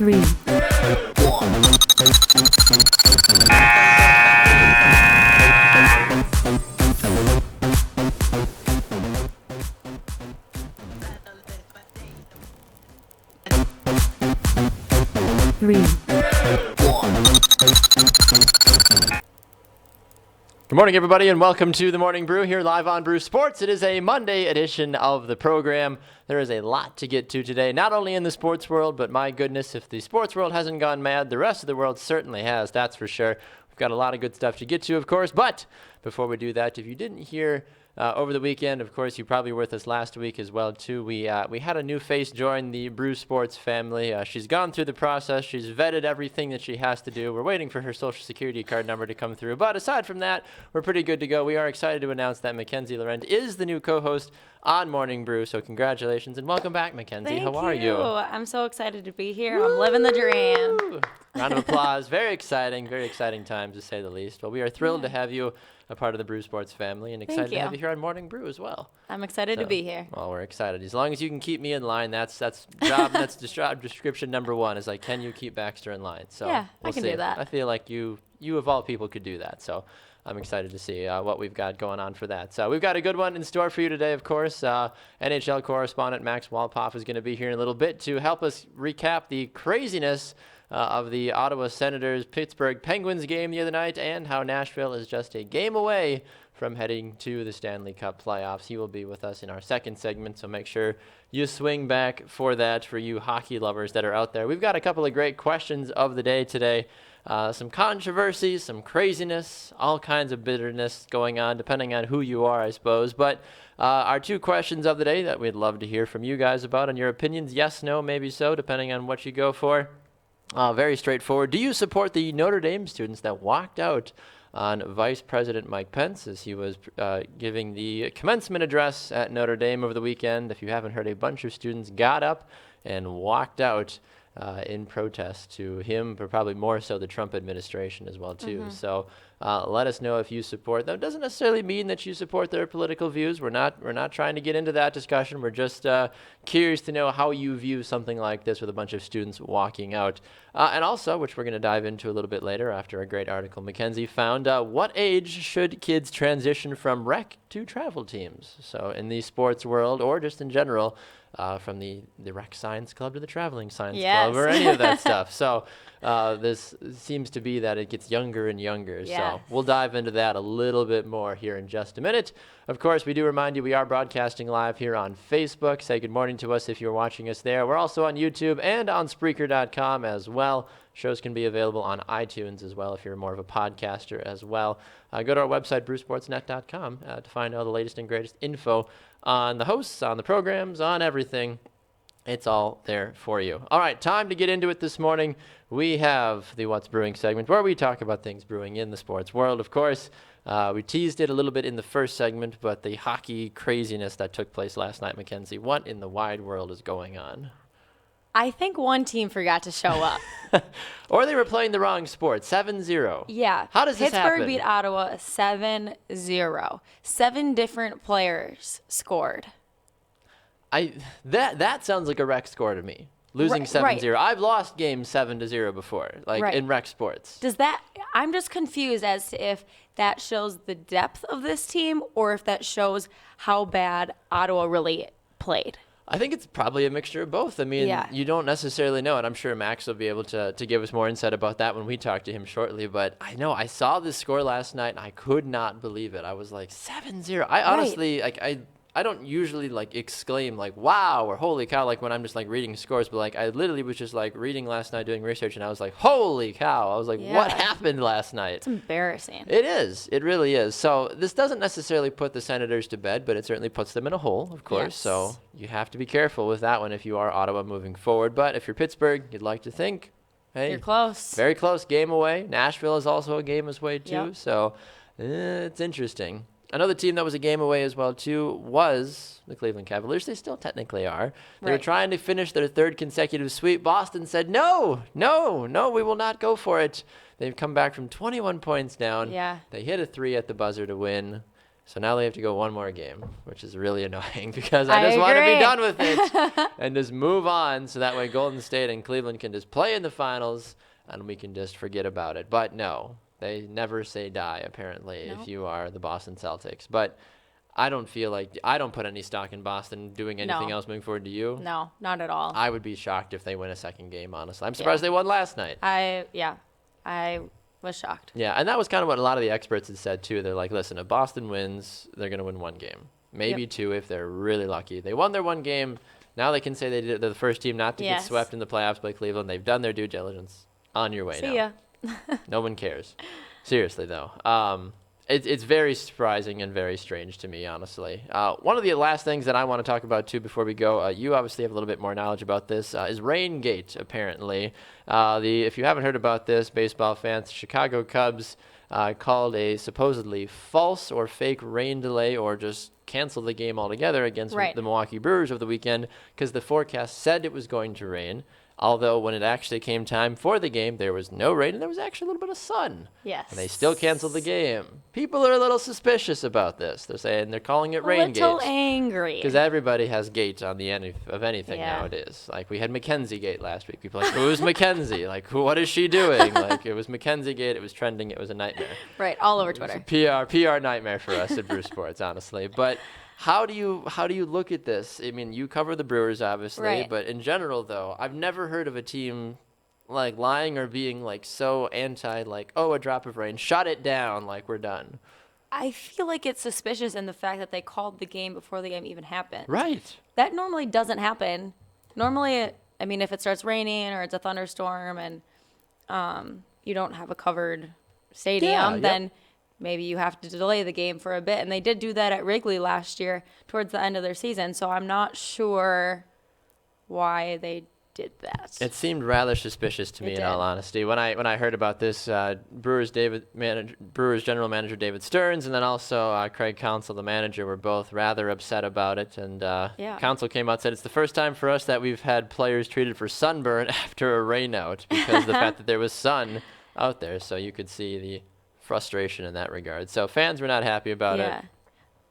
3, 3. Good morning, everybody, and welcome to the Morning Brew here live on Brew Sports. It is a Monday edition of the program. There is a lot to get to today, not only in the sports world, but my goodness, if the sports world hasn't gone mad, the rest of the world certainly has, that's for sure. We've got a lot of good stuff to get to, of course, but before we do that, if you didn't hear over the weekend, of course, you probably were with us last week as well, too. We had a new face join the Brew Sports family. She's gone through the process. She's vetted everything that she has to do. We're waiting for her social security card number to come through. But aside from that, we're pretty good to go. We are excited to announce that McKenzie Laurent is the new co-host on Morning Brew. So congratulations and welcome back, McKenzie. How are you? I'm so excited to be here. I'm living the dream. Round of applause. Very exciting times, to say the least. Well, we are thrilled to have you a part of the Brew Sports family and excited to have you here on Morning Brew as well. I'm excited to be here. Well, we're excited. As long as you can keep me in line, that's job job description number one is like, can you keep Baxter in line? So yeah, we'll I can see. do that. I feel like you of all people could do that. So I'm excited to see what we've got going on for that. So we've got a good one in store for you today, of course. NHL correspondent Max Walpoff is going to be here in a little bit to help us recap the craziness of the Ottawa Senators Pittsburgh Penguins game the other night and how Nashville is just a game away from heading to the Stanley Cup playoffs. He will be with us in our second segment, so make sure you swing back for that for you hockey lovers that are out there. We've got a couple of great questions of the day today. Some controversy, some craziness, all kinds of bitterness going on, depending on who you are, I suppose. But our two questions of the day that we'd love to hear from you guys about on your opinions, yes, no, maybe so, depending on what you go for. Very straightforward. Do you support the Notre Dame students that walked out on Vice President Mike Pence as he was giving the commencement address at Notre Dame over the weekend? If you haven't heard, a bunch of students got up and walked out in protest to him, but probably more so the Trump administration as well, too. So let us know if you support them. It doesn't necessarily mean that you support their political views. We're not trying to get into that discussion. We're just curious to know how you view something like this with a bunch of students walking out. And also, which we're going to dive into a little bit later after a great article McKenzie found, what age should kids transition from rec to travel teams? So in the sports world or just in general, from the rec science club to the traveling science club or any of that stuff. So this seems to be that it gets younger and younger. So we'll dive into that a little bit more here in just a minute. Of course, we do remind you we are broadcasting live here on Facebook. Say good morning to us if you're watching us there. We're also on YouTube and on Spreaker.com as well. Shows can be available on iTunes as well if you're more of a podcaster as well. Go to our website, brewsportsnet.com, to find all the latest and greatest info on the hosts, on the programs, on everything. It's all there for you. All right, time to get into it this morning. We have the What's Brewing segment where we talk about things brewing in the sports world, of course. We teased it a little bit in the first segment, but the hockey craziness that took place last night, McKenzie, what in the wide world is going on? I think one team forgot to show up. Or they were playing the wrong sport, 7-0. Yeah. How does this happen? Pittsburgh beat Ottawa 7-0. 7 different players scored. That sounds like a rec score to me. Losing 7-0. Right. I've lost games 7-0 before, in rec sports. I'm just confused as to if that shows the depth of this team or if that shows how bad Ottawa really played. I think it's probably a mixture of both. I mean, you don't necessarily know it. I'm sure Max will be able to give us more insight about that when we talk to him shortly. But I know I saw this score last night, and I could not believe it. I was like, 7-0. I honestly, I don't usually exclaim wow or holy cow when I'm just reading scores, but I literally was just reading last night doing research, and I was like, holy cow. I was like, what happened last night? It's embarrassing. It is. It really is. So this doesn't necessarily put the Senators to bed, but it certainly puts them in a hole, of course. Yes. So you have to be careful with that one if you are Ottawa moving forward. But if you're Pittsburgh, you'd like to think, hey, you're close. Very close. Game away. Nashville is also a game away too. Yep. So it's interesting. Another team that was a game away as well, too, was the Cleveland Cavaliers. They still technically are. They were trying to finish their third consecutive sweep. Boston said, no, we will not go for it. They've come back from 21 points down. Yeah. They hit a 3 at the buzzer to win. So now they have to go one more game, which is really annoying because I just want to be agree. done with it and just move on so that way Golden State and Cleveland can just play in the finals and we can just forget about it. But no, they never say die, apparently, Nope. if you are the Boston Celtics. But I don't put any stock in Boston doing anything No. else moving forward. Do you? No, not at all. I would be shocked if they win a second game, honestly. I'm surprised they won last night. I was shocked. Yeah, and that was kind of what a lot of the experts had said, too. They're like, listen, if Boston wins, they're going to win one game. Maybe two if they're really lucky. They won their one game. Now they can say they're the first team not to get swept in the playoffs by Cleveland. They've done their due diligence. On your way now. See ya. No one cares. Seriously, though. It's very surprising and very strange to me, honestly. One of the last things that I want to talk about, too, before we go, you obviously have a little bit more knowledge about this, is Raingate, apparently. If you haven't heard about this, baseball fans, Chicago Cubs called a supposedly false or fake rain delay or just canceled the game altogether against the Milwaukee Brewers over the weekend because the forecast said it was going to rain. Although when it actually came time for the game, there was no rain and there was actually a little bit of sun. Yes. And they still canceled the game. People are a little suspicious about this. They're calling it Raingate. A little angry. Because everybody has gate on the end of anything nowadays. Like we had McKenzie gate last week. People are like, who's McKenzie? Like, what is she doing? Like it was McKenzie gate. It was trending. It was a nightmare. Right, all over Twitter. PR nightmare for us at Brew Sports, honestly. But how do you look at this? I mean, you cover the Brewers, obviously, but in general, though, I've never heard of a team like lying or being like so anti, like, oh, a drop of rain, shut it down, like we're done. I feel like it's suspicious in the fact that they called the game before the game even happened. Right. That normally doesn't happen. Normally, I mean, if it starts raining or it's a thunderstorm and you don't have a covered stadium, then maybe you have to delay the game for a bit. And they did do that at Wrigley last year towards the end of their season. So I'm not sure why they did that. It seemed rather suspicious to me, in all honesty. When I heard about this, Brewers general manager David Stearns and then also Craig Counsell, the manager, were both rather upset about it. And Counsell came out and said, it's the first time for us that we've had players treated for sunburn after a rainout because of the fact that there was sun out there. So you could see the frustration in that regard. So fans were not happy about it.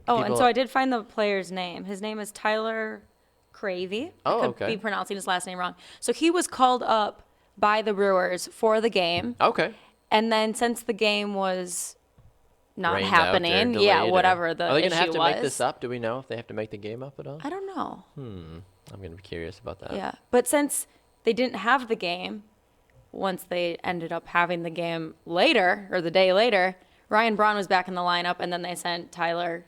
Oh, and so I did find the player's name. His name is Tyler Cravey. Oh, I could okay. be pronouncing his last name wrong. So he was called up by the Brewers for the game. Okay. And then since the game was not Rained happening, out or delayed whatever the issue was. Are they going to have to make this up? Do we know if they have to make the game up at all? I don't know. I'm going to be curious about that. Yeah. But since they didn't have the game, once they ended up having the game later, or the day later, Ryan Braun was back in the lineup, and then they sent Tyler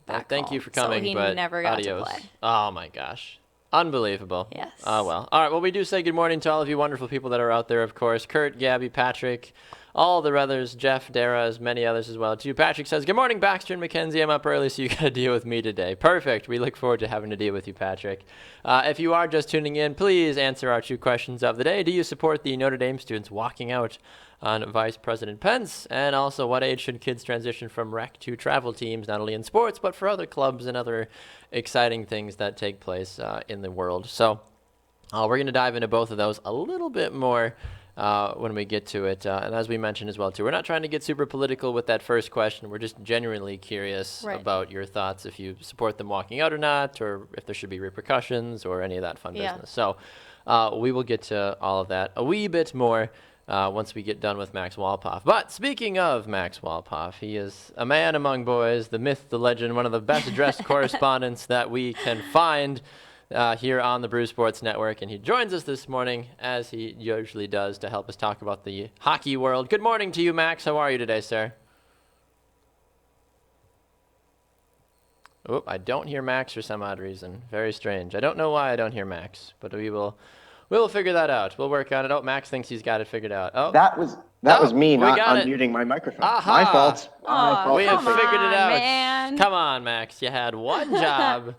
back Thank home. you for coming, so he but never got adios. to play. Oh, my gosh. Unbelievable. Yes. Oh, well. All right, well, we do say good morning to all of you wonderful people that are out there, of course. Kurt, Gabby, Patrick, all the others, Jeff, Dara, many others as well, too. Patrick says, good morning, Baxter and McKenzie. I'm up early, so you got to deal with me today. Perfect. We look forward to having to deal with you, Patrick. If you are just tuning in, please answer our 2 questions of the day. Do you support the Notre Dame students walking out on Vice President Pence? And also, what age should kids transition from rec to travel teams, not only in sports, but for other clubs and other exciting things that take place in the world? So we're going to dive into both of those a little bit more when we get to it. And as we mentioned as well, too, we're not trying to get super political with that first question. We're just genuinely curious about your thoughts, if you support them walking out or not, or if there should be repercussions or any of that fun business. So we will get to all of that a wee bit more once we get done with Max Walpoff. But speaking of Max Walpoff, he is a man among boys, the myth, the legend, one of the best-dressed correspondents that we can find here on the Brew Sports Network, and he joins us this morning, as he usually does, to help us talk about the hockey world. Good morning to you, Max. How are you today, sir? Oh, I don't hear Max for some odd reason. Very strange. I don't know why I don't hear Max, but we'll figure that out. We'll work on it. Oh, Max thinks he's got it figured out. Oh, that was me not unmuting my microphone. Aha. My fault. We have figured it out. Man. Come on, Max. You had one job.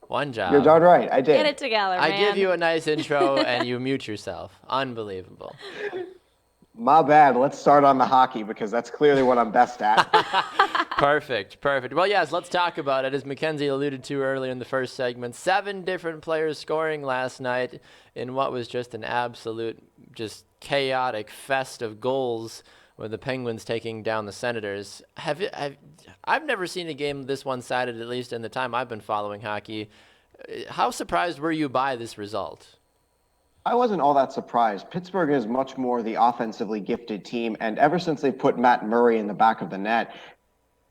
One job. You're darn right. I did. Get it together, man. I give you a nice intro, and you mute yourself. Unbelievable. My bad. Let's start on the hockey because that's clearly what I'm best at. Perfect. Well, yes, let's talk about it. As McKenzie alluded to earlier in the first segment, 7 different players scoring last night in what was just an absolute, just chaotic fest of goals with the Penguins taking down the Senators. I've never seen a game this one-sided, at least in the time I've been following hockey. How surprised were you by this result? I wasn't all that surprised. Pittsburgh is much more the offensively gifted team, and ever since they put Matt Murray in the back of the net,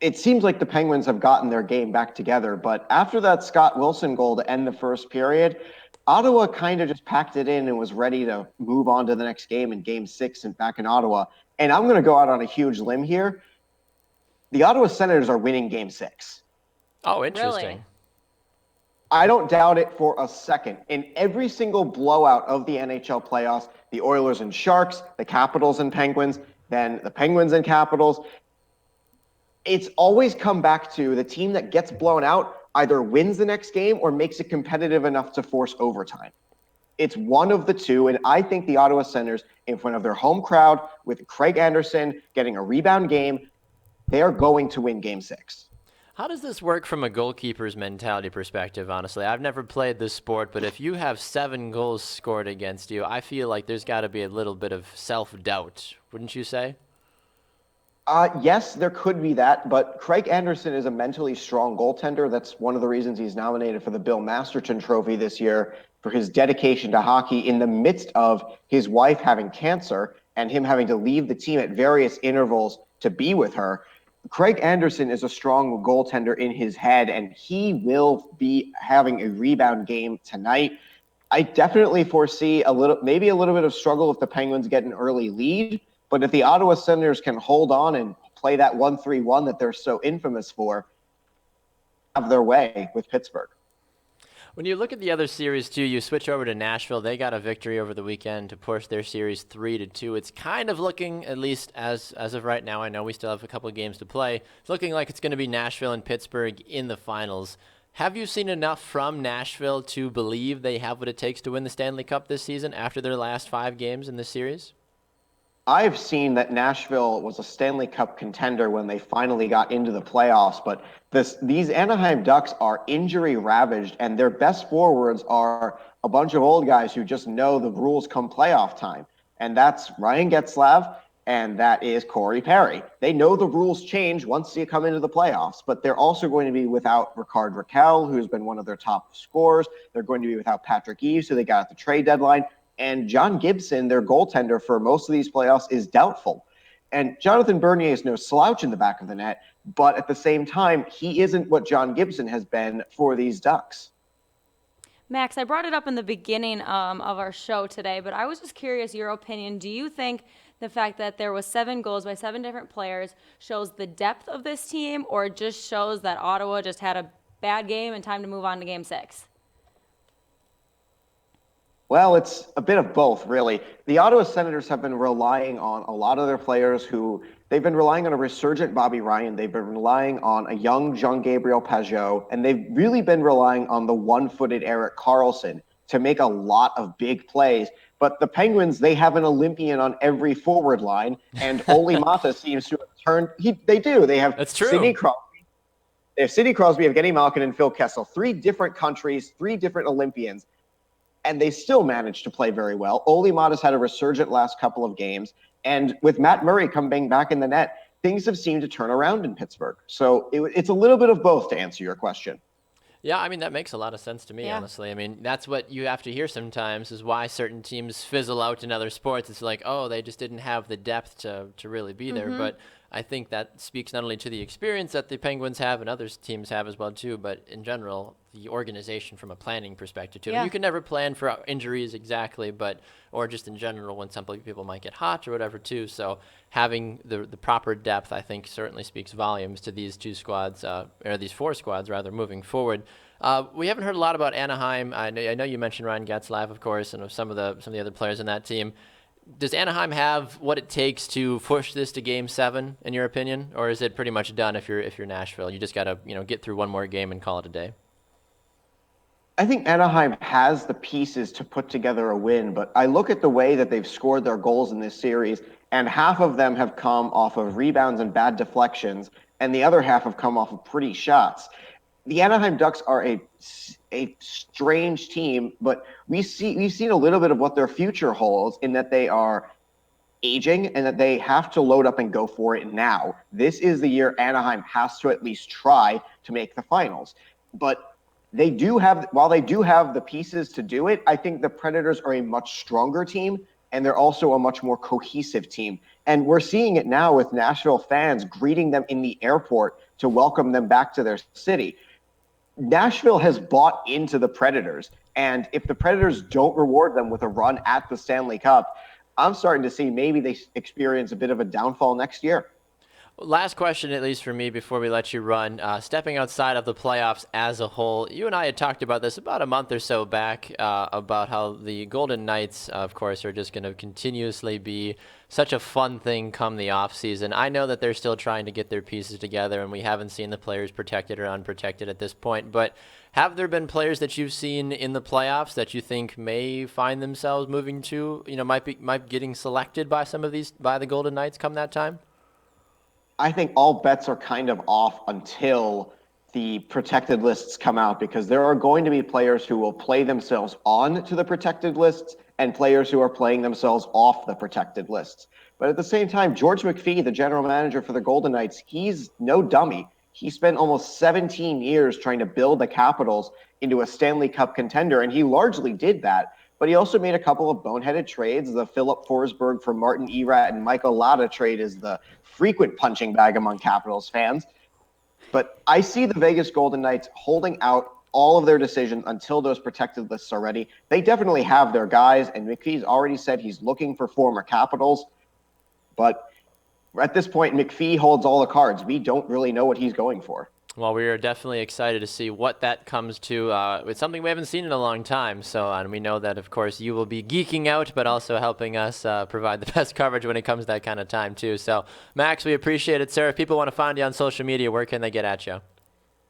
it seems like the Penguins have gotten their game back together. But after that Scott Wilson goal to end the first period, Ottawa kind of just packed it in and was ready to move on to the next game in Game 6 and back in Ottawa. And I'm going to go out on a huge limb here. The Ottawa Senators are winning Game 6. Oh, interesting. Really? I don't doubt it for a second. In every single blowout of the NHL playoffs, the Oilers and Sharks, the Capitals and Penguins, then the Penguins and Capitals, it's always come back to the team that gets blown out either wins the next game or makes it competitive enough to force overtime. It's one of the two, and I think the Ottawa Senators, in front of their home crowd, with Craig Anderson getting a rebound game, they are going to win Game 6. How does this work from a goalkeeper's mentality perspective, honestly? I've never played this sport, but if you have 7 goals scored against you, I feel like there's got to be a little bit of self-doubt, wouldn't you say? Yes, there could be that, but Craig Anderson is a mentally strong goaltender. That's one of the reasons he's nominated for the Bill Masterton Trophy this year, for his dedication to hockey in the midst of his wife having cancer and him having to leave the team at various intervals to be with her. Craig Anderson is a strong goaltender in his head, and he will be having a rebound game tonight. I definitely foresee maybe a little bit of struggle if the Penguins get an early lead, but if the Ottawa Senators can hold on and play that 1-3-1 that they're so infamous for, have their way with Pittsburgh. When you look at the other series, too, you switch over to Nashville. They got a victory over the weekend to push their series 3-2. It's kind of looking, at least as of right now, I know we still have a couple of games to play, it's looking like it's going to be Nashville and Pittsburgh in the finals. Have you seen enough from Nashville to believe they have what it takes to win the Stanley Cup this season after their last 5 games in this series? I've seen that Nashville was a Stanley Cup contender when they finally got into the playoffs, but these Anaheim Ducks are injury ravaged, and their best forwards are a bunch of old guys who just know the rules come playoff time. And that's Ryan Getzlaf, and that is Corey Perry. They know the rules change once you come into the playoffs, but they're also going to be without Rickard Rakell, who's been one of their top scorers. They're going to be without Patrick Eves, who they got at the trade deadline. And John Gibson, their goaltender for most of these playoffs, is doubtful. And Jonathan Bernier is no slouch in the back of the net, but at the same time, he isn't what John Gibson has been for these Ducks. Max, I brought it up in the beginning of our show today, but I was just curious your opinion. Do you think the fact that there was 7 goals by 7 different players shows the depth of this team, or just shows that Ottawa just had a bad game and time to move on to Game 6? Well, it's a bit of both, really. The Ottawa Senators have been relying on a lot of their players they've been relying on a resurgent Bobby Ryan. They've been relying on a young Jean-Gabriel Pageau, and they've really been relying on the one-footed Erik Karlsson to make a lot of big plays. But the Penguins, they have an Olympian on every forward line, and Ole Mata seems to have turned. They do. They have That's true. Sidney Crosby. They have Sidney Crosby, Evgeny Malkin, and Phil Kessel. 3 different countries, 3 different Olympians. And they still managed to play very well. Ole Mata's had a resurgent last couple of games. And with Matt Murray coming back in the net, things have seemed to turn around in Pittsburgh. So it's a little bit of both, to answer your question. Yeah, I mean, that makes a lot of sense to me, honestly. I mean, that's what you have to hear sometimes, is why certain teams fizzle out in other sports. It's like, oh, they just didn't have the depth to really be there. But I think that speaks not only to the experience that the Penguins have and other teams have as well, too, but in general, the organization from a planning perspective, too. Yeah. You can never plan for injuries exactly, or just in general when some people might get hot or whatever, too. So having the proper depth, I think, certainly speaks volumes to these 2 squads, or these 4 squads, rather, moving forward. We haven't heard a lot about Anaheim. I know you mentioned Ryan Getzlaf, of course, and some of the other players in that team. Does Anaheim have what it takes to push this to Game 7, in your opinion, or is it pretty much done if you're Nashville? You just got to get through one more game and call it a day. I think Anaheim has the pieces to put together a win, but I look at the way that they've scored their goals in this series, and half of them have come off of rebounds and bad deflections, and the other half have come off of pretty shots. The Anaheim Ducks are a strange team, but we've seen a little bit of what their future holds in that they are aging and that they have to load up and go for it now. This is the year Anaheim has to at least try to make the finals. But while they do have the pieces to do it, I think the Predators are a much stronger team, and they're also a much more cohesive team. And we're seeing it now with Nashville fans greeting them in the airport to welcome them back to their city. Nashville has bought into the Predators, and if the Predators don't reward them with a run at the Stanley Cup, I'm starting to see maybe they experience a bit of a downfall next year. Last question, at least for me, before we let you run. Stepping outside of the playoffs as a whole, you and I had talked about this about a month or so back, about how the Golden Knights, of course, are just going to continuously be such a fun thing come the offseason. I know that they're still trying to get their pieces together, and we haven't seen the players protected or unprotected at this point. But have there been players that you've seen in the playoffs that you think may find themselves moving to, might be getting selected by by the Golden Knights come that time? I think all bets are kind of off until the protected lists come out, because there are going to be players who will play themselves on to the protected lists and players who are playing themselves off the protected lists. But at the same time, George McPhee, the general manager for the Golden Knights, he's no dummy. He spent almost 17 years trying to build the Capitals into a Stanley Cup contender, and he largely did that. But he also made a couple of boneheaded trades. The Philip Forsberg for Martin Erat and Michael Latta trade is the frequent punching bag among Capitals fans. But I see the Vegas Golden Knights holding out all of their decisions until those protected lists are ready. They definitely have their guys, and McPhee's already said he's looking for former Capitals. But at this point, McPhee holds all the cards. We don't really know what he's going for. Well, we are definitely excited to see what that comes to. It's something we haven't seen in a long time. So, and we know that, of course, you will be geeking out, but also helping us provide the best coverage when it comes to that kind of time, too. So, Max, we appreciate it, sir. If people want to find you on social media, where can they get at you?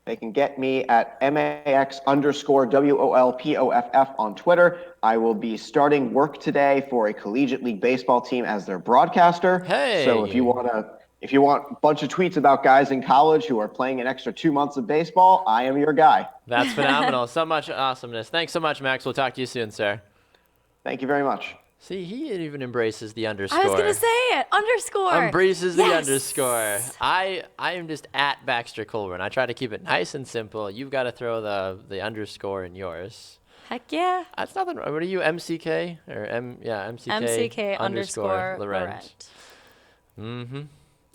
They can get me at MAX_WOLPOFF on Twitter. I will be starting work today for a Collegiate League Baseball team as their broadcaster. Hey. So if you want a bunch of tweets about guys in college who are playing an extra 2 months of baseball, I am your guy. That's phenomenal. So much awesomeness. Thanks so much, Max. We'll talk to you soon, sir. Thank you very much. See, he even embraces the underscore. I was going to say it. Underscore. Embraces the underscore. I am just at Baxter Colburn. I try to keep it nice and simple. You've got to throw the underscore in yours. Heck yeah. That's nothing. What are you, MCK? Or MCK underscore Laurent. Mm-hmm.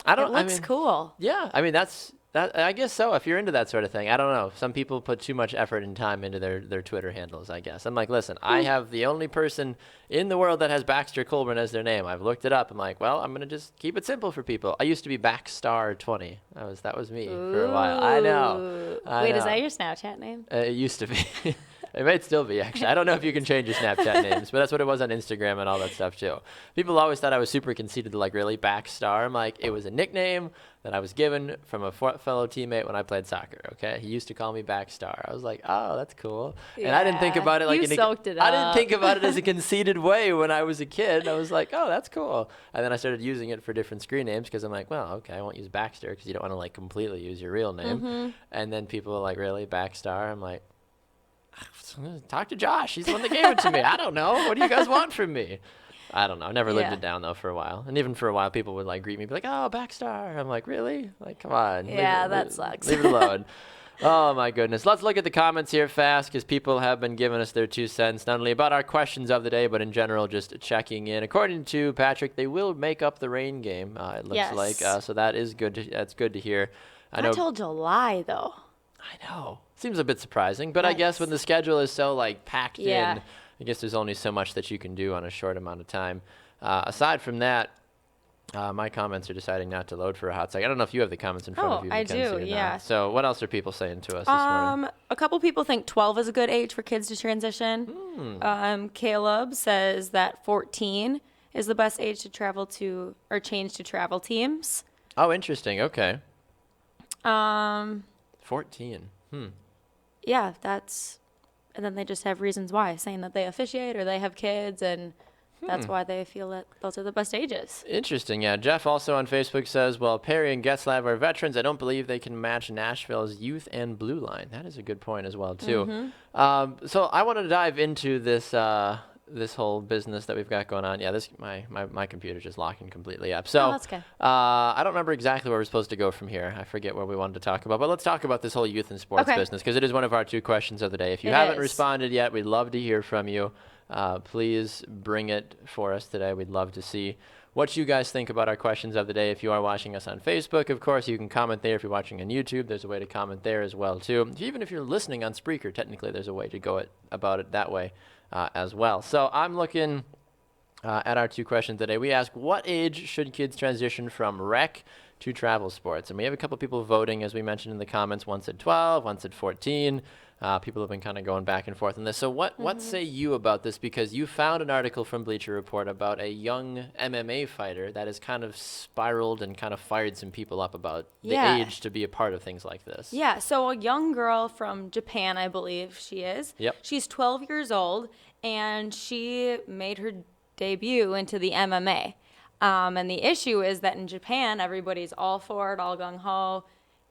It looks cool. Yeah, I mean, that. I guess so, if you're into that sort of thing. I don't know. Some people put too much effort and time into their Twitter handles, I guess. I'm like, listen, I have the only person in the world that has Baxter Colburn as their name. I've looked it up. I'm like, well, I'm going to just keep it simple for people. I used to be Baxstar20. That was me for a while. I know. Wait, is that your Snapchat name? It used to be. It might still be, actually. I don't know if you can change your Snapchat names, but that's what it was on Instagram and all that stuff, too. People always thought I was super conceited, like, really, Baxstar? I'm like, it was a nickname that I was given from a fellow teammate when I played soccer, okay? He used to call me Baxstar. I was like, oh, that's cool. Yeah. And I didn't think about it like... soaked it up. I didn't think about it as a conceited way when I was a kid. I was like, oh, that's cool. And then I started using it for different screen names because I'm like, well, okay, I won't use Baxter because you don't want to, like, completely use your real name. Mm-hmm. And then people were like, really, Baxstar? I'm like... Talk to Josh. He's the one that gave it to me. I don't know. What do you guys want from me? I don't know. I never lived it down, though, for a while. And even for a while, people would, like, greet me, be like, oh, Baxstar. I'm like, really? Like, come on. Yeah, that sucks. Leave it alone. Oh, my goodness. Let's look at the comments here fast because people have been giving us their 2 cents, not only about our questions of the day, but in general, just checking in. According to Patrick, they will make up the rain game, it looks like. So that is good. That's good to hear. Not till July, though. I know. Seems a bit surprising, but I guess when the schedule is so packed in, I guess there's only so much that you can do on a short amount of time. Aside from that, my comments are deciding not to load for a hot second. I don't know if you have the comments in front of you. I do, yeah. So what else are people saying to us this morning? A couple people think 12 is a good age for kids to transition. Caleb says that 14 is the best age to travel to or change to travel teams. Oh, interesting. Okay. 14. Yeah, and then they just have reasons why, saying that they officiate or they have kids, and that's why they feel that those are the best ages. Interesting, yeah. Jeff also on Facebook says, well, Perry and Getzlav are veterans. I don't believe they can match Nashville's youth and blue line. That is a good point as well, too. So I want to dive into this this whole business that we've got going on. Yeah, this my computer's just locking completely up. So that's good. I don't remember exactly where we're supposed to go from here. I forget what we wanted to talk about, but let's talk about this whole youth and sports Okay. business, because it is one of our 2 questions of the day. If you It haven't is. responded yet, we'd love to hear from you. Please bring it for us today. We'd love to see what you guys think about our questions of the day. If you are watching us on Facebook, of course, you can comment there. If you're watching on YouTube, there's a way to comment there as well, too. Even if you're listening on Spreaker, technically, there's a way to go about it that way as well. So I'm looking at our 2 questions today. We ask, what age should kids transition from rec to travel sports? And we have a couple people voting, as we mentioned in the comments. One said 12, one said 14. People have been kind of going back and forth on this. So what say you about this? Because you found an article from Bleacher Report about a young MMA fighter that has kind of spiraled and kind of fired some people up about the age to be a part of things like this. Yeah, so a young girl from Japan, I believe she is. Yep. She's 12 years old, and she made her debut into the MMA. And the issue is that in Japan, everybody's all for it, all gung-ho,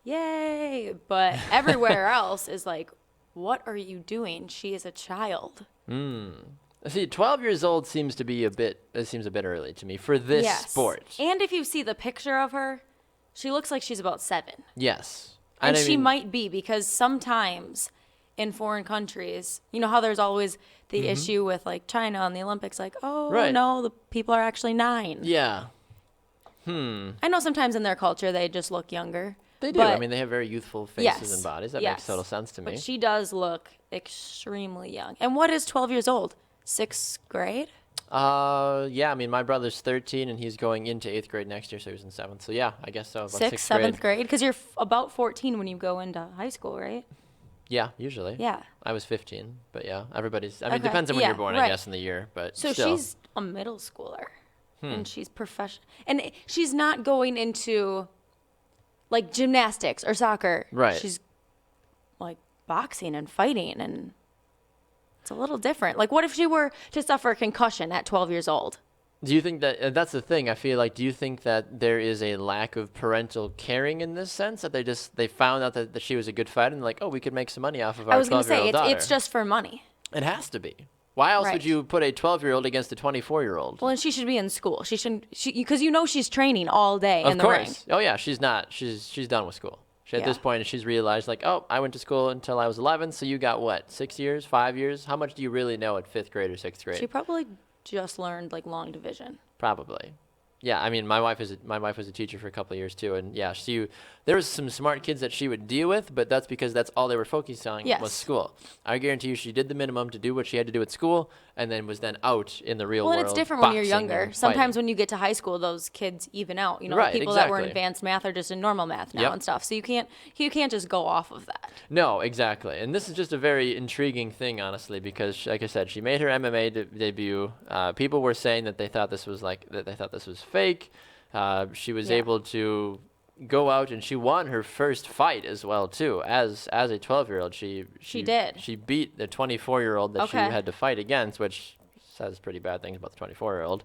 yay. But everywhere else is like, what are you doing? She is a child. See, 12 years old seems a bit early to me for this sport. And if you see the picture of her, she looks like she's about 7. Yes. And I she mean, might be, because sometimes in foreign countries, you know how there's always the issue with like China on the Olympics, like, oh, Right. no, the people are actually 9. Yeah. I know sometimes in their culture they just look younger. They do. I mean, they have very youthful faces and bodies. That makes total sense to me. But she does look extremely young. And what is 12 years old? 6th grade? Yeah, I mean, my brother's 13 and he's going into 8th grade next year, so he's in 7th. So yeah, I guess so. About 6th, 6th 7th grade? Because you're about 14 when you go into high school, right? Yeah, usually. Yeah. I was 15, but yeah, everybody's. I mean, it Okay, depends on when yeah, you're born, I right. guess, in the year, but So still. she's a middle schooler, and she's professional, and she's not going into like gymnastics or soccer. Right. She's like boxing and fighting, and it's a little different. Like, what if she were to suffer a concussion at 12 years old? Do you think that that's the thing? I feel like, do you think that there is a lack of parental caring in this sense, that they found out that she was a good fighter and like, oh, we could make some money off of I our was going to 12-year-old say daughter? it's just for money. It has to be. Why else Right. would you put a 12-year-old against a 24-year-old? Well, and she should be in school. She shouldn't, because you know she's training all day in Of the ring. course. Oh yeah, she's not. She's done with school. At Yeah. this point, she's realized like, oh, I went to school until I was 11. So you got what? 6 years? 5 years? How much do you really know at 5th grade or 6th grade? She probably just learned like long division. Probably. Yeah, I mean, my wife was a teacher for a couple of years too, and yeah, there was some smart kids that she would deal with, but that's because that's all they were focused on Yes. was school. I guarantee you, she did the minimum to do what she had to do at school, and then was then out in the real Well, world. and it's different when you're boxing younger. and Sometimes fighting. when you get to high school, those kids even out. You know, Right, people that were in exactly. advanced math are just in normal math now Yep. and stuff. So you can't just go off of that. No, exactly. And this is just a very intriguing thing, honestly, because, like I said, she made her MMA debut. People were saying that they thought this was fake. She was Yeah. able to go out and she won her first fight as well too. As a 12-year-old, she did. She beat the 24-year-old that she Okay. had to fight against, which says pretty bad things about the 24-year-old.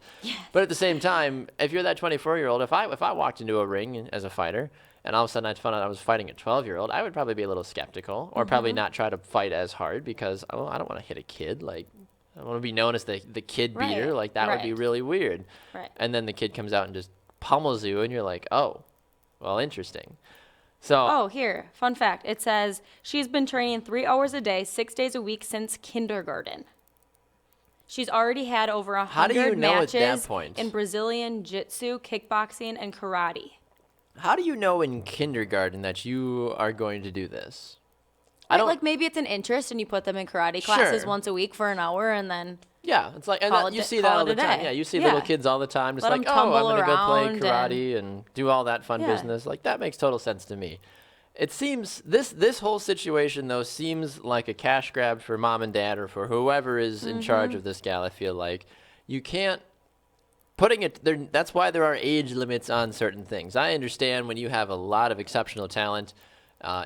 But at the same time, if you're that 24-year-old, if I walked into a ring as a fighter and all of a sudden I found out I was fighting a 12-year-old, I would probably be a little skeptical or probably not try to fight as hard because I don't want to hit a kid. Like, I want to be known as the kid beater. Right, Like, that would be right. really weird. Right. And then the kid comes out and just pummels you and you're like, oh, well, interesting. So Oh, here, fun fact. It says she's been training 3 hours a day, 6 days a week since kindergarten. She's already had over How do you 100 know at that matches point? in Brazilian jiu-jitsu, kickboxing, and karate. how do you know in kindergarten that you are going to do this? I Right, don't like maybe it's an interest and you put them in karate classes Sure. once a week for an hour and then Yeah, it's like, and Call that, it you a- see that call all it the a time. day. Yeah, you see little Yeah. kids all the time, just Let 'em like, oh, I'm tumble gonna go play around karate and do all that fun Yeah. business. Like, that makes total sense to me. It seems this whole situation though seems like a cash grab for mom and dad or for whoever is in charge of this gal. I feel like you can't putting it there. That's why there are age limits on certain things. I understand when you have a lot of exceptional talent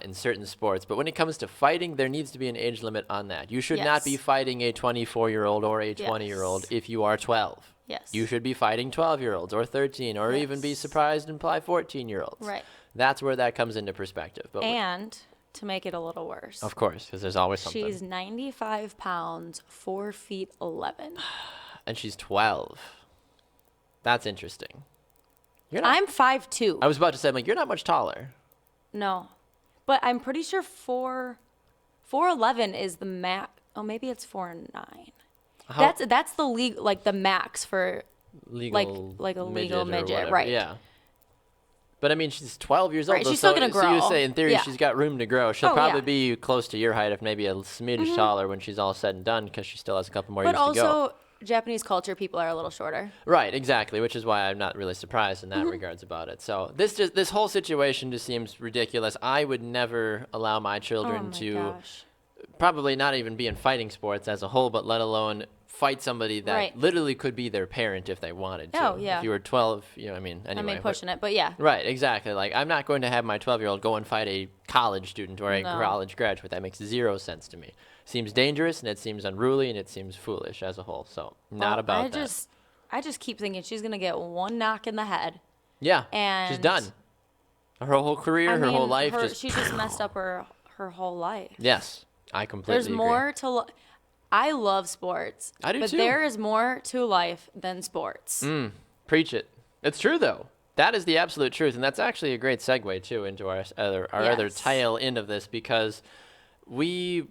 in certain sports, but when it comes to fighting, there needs to be an age limit on that. You should not be Yes. fighting a 24-year-old or a 20-year-old Yes. if you are 12. Yes. You should be fighting 12-year-olds or 13 or even be Yes. surprised and play 14-year-olds. Right. That's where that comes into perspective. But And to make it a little worse. Of course, because there's always something. She's 95 pounds, 4 feet 11. And she's 12. That's interesting. You're not, I'm 5'2". I was about to say, I'm like, you're not much taller. No. But I'm pretty sure 4'11" is the max. Oh, maybe it's 4'9". That's the league, like the max for Legal like a midget legal or midget, whatever, right? Yeah. But I mean, she's 12 years old. Right, though, she's still so, gonna So you grow. say, in theory, Yeah. she's got room to grow. She'll Oh, probably yeah. be close to your height, if maybe a smidge taller when she's all said and done, because she still has a couple more But years to go. also, Japanese culture, people are a little shorter. Right, exactly, which is why I'm not really surprised in that regards about it. So this whole situation just seems ridiculous. I would never allow my children Oh my to gosh. probably not even be in fighting sports as a whole, but let alone fight somebody that Right. literally could be their parent if they wanted to. Oh, yeah. If you were 12, I mean, anyway. I mean, but- pushing it, but yeah. Right, exactly. Like, I'm not going to have my 12-year-old go and fight a college student or a No. college graduate. That makes zero sense to me. Seems dangerous, and it seems unruly, and it seems foolish as a whole. So, not Well, about that. I just keep thinking she's gonna get one knock in the head. Yeah, she's and- done. Her whole career, I her whole mean, life, she just messed up her whole life. Yes, I completely There's agree. more to. I love sports. I do but too. there is more to life than sports. Preach it. It's true, though. That is the absolute truth, and that's actually a great segue, too, into our other Yes. tail end of this, because we're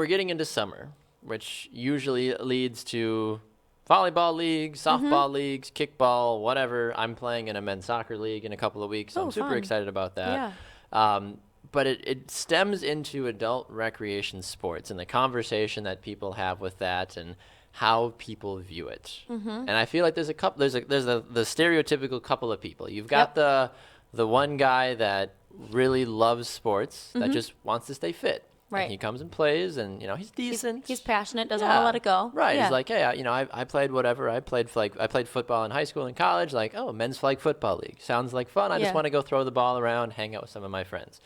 getting into summer, which usually leads to volleyball leagues, softball leagues, kickball, whatever. I'm playing in a men's soccer league in a couple of weeks, so Oh, I'm super fun. excited about that. Yeah. But it stems into adult recreation sports and the conversation that people have with that and how people view it. And I feel like there's a couple. There's the stereotypical couple of people. You've got the one guy that really loves sports that just wants to stay fit. Right. And he comes and plays, and he's decent. He's passionate, doesn't want to let it go. Right. Yeah. He's like, hey, I played whatever. I played football in high school and college. Like, oh, men's flag football league sounds like fun. I just Yeah. want to go throw the ball around, hang out with some of my friends.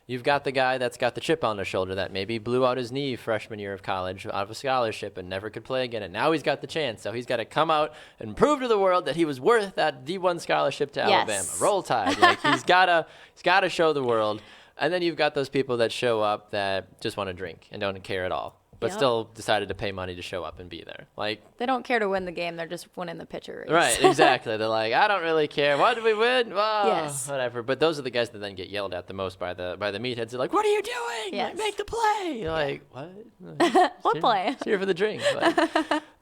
You've got the guy that's got the chip on his shoulder that maybe blew out his knee freshman year of college out of a scholarship and never could play again. And now he's got the chance. So he's got to come out and prove to the world that he was worth that D1 scholarship to Yes. Alabama. Roll Tide. Like he's gotta show the world. And then you've got those people that show up that just want to drink and don't care at all, but Yep. still decided to pay money to show up and be there. Like, They don't care to win the game. They're just winning the pitcher race. right, exactly. They're like, I don't really care. What did we win? Well, Yes. whatever. But those are the guys that then get yelled at the most by the meatheads. They're like, what are you doing? Like, Yes. make the play. You're like, what? What play? It's here for the drink.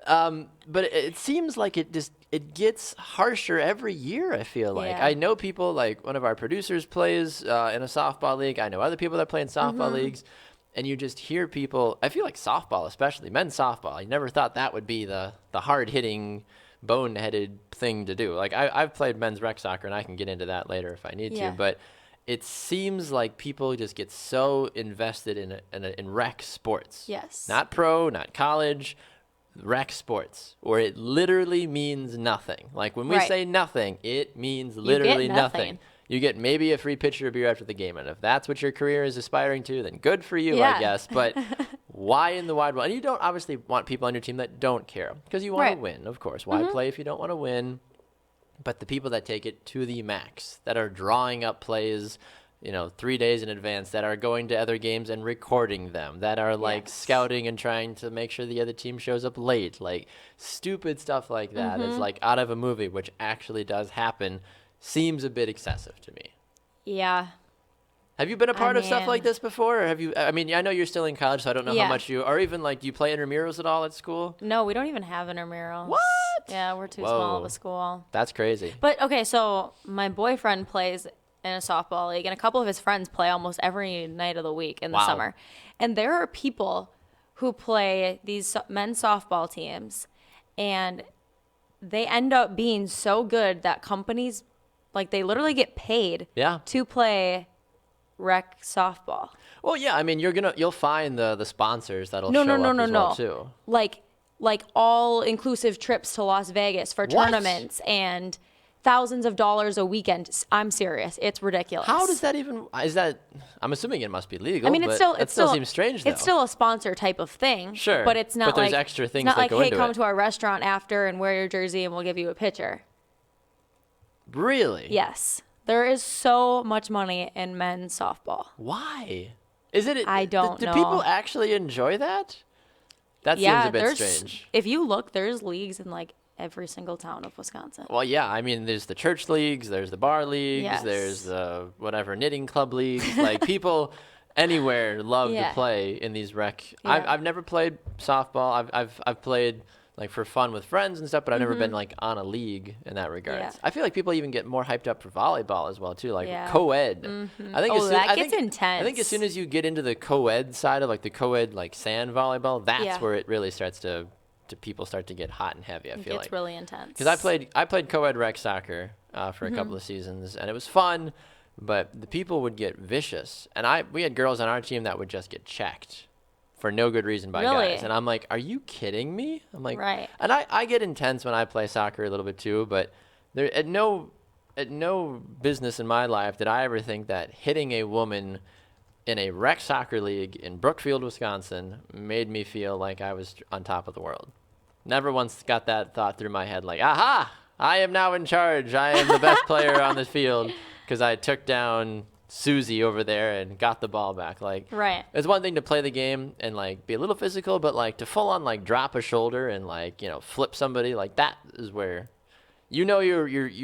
But it seems like it gets harsher every year, I feel like. Yeah. I know people, like one of our producers plays in a softball league. I know other people that play in softball leagues. And you just hear people, I feel like softball especially, men's softball, I never thought that would be the hard-hitting, boneheaded thing to do. Like, I've played men's rec soccer, and I can get into that later if I need Yeah. to. But it seems like people just get so invested in rec sports. Yes. Not pro, not college, rec sports, where it literally means nothing. Like, when we Right. say nothing, it means literally nothing. nothing. You get maybe a free pitcher of beer after the game, and if that's what your career is aspiring to, then good for you, Yeah. I guess. But why in the wide world? And you don't obviously want people on your team that don't care, because you want to Right. win, of course. Why play if you don't want to win? But the people that take it to the max, that are drawing up plays, 3 days in advance, that are going to other games and recording them, that are like Yes. scouting and trying to make sure the other team shows up late, like stupid stuff like that is like out of a movie, which actually does happen. Seems a bit excessive to me. Yeah. Have you been a part of stuff like mean- this before? Or have you? I mean, I know you're still in college, so I don't know how Yeah. much or even like, do you play intramurals at all at school? No, we don't even have intramurals. What? Yeah, we're too small of Whoa. a school. That's crazy. But okay, so my boyfriend plays in a softball league, and a couple of his friends play almost every night of the week in the Wow. summer. And there are people who play these men's softball teams, and they end up being so good that companies, like, they literally get paid Yeah. to play rec softball. Well, yeah. I mean, you'll find the sponsors that'll No, show no, no, up no, as well no. too. Like all inclusive trips to Las Vegas for What? tournaments and thousands of dollars a weekend. I'm serious. It's ridiculous. How does that even? Is that? I'm assuming it must be legal. I mean, but it still seems strange. It's though. still a sponsor type of thing. Sure, But it's not but there's like extra things it's not that like, go hey, into come it. to our restaurant after and wear your jersey and we'll give you a pitcher. Really? Yes. There is so much money in men's softball. Why? Is it? I don't do know. people actually enjoy that? That seems a bit strange. If you look, there's leagues in like every single town of Wisconsin. Well, yeah. I mean, there's the church leagues, there's the bar leagues, Yes. there's the whatever knitting club leagues. Like people anywhere love to Yeah. play in these rec. Yeah. I've never played softball. I've played like for fun with friends and stuff, but I've never been like on a league in that regard. Yeah. I feel like people even get more hyped up for volleyball as well too, like Yeah. co-ed. I think That gets intense. I think as soon as you get into the co-ed side of like the co-ed like sand volleyball, that's Yeah. where it really starts to people start to get hot and heavy. I It feel gets like really intense. because I played co-ed rec soccer for a couple of seasons, and it was fun, but the people would get vicious, and we had girls on our team that would just get checked for no good reason by Really? guys, and I'm like, are you kidding me? I'm like, Right. and I get intense when I play soccer a little bit too, but there at no business in my life did I ever think that hitting a woman in a rec soccer league in Brookfield, Wisconsin, made me feel like I was on top of the world. Never once got that thought through my head like, aha, I am now in charge. I am the best player on the field because I took down Susie over there and got the ball back. Like, Right. it's one thing to play the game and like be a little physical, but like to full on like drop a shoulder and like, flip somebody, like that is where you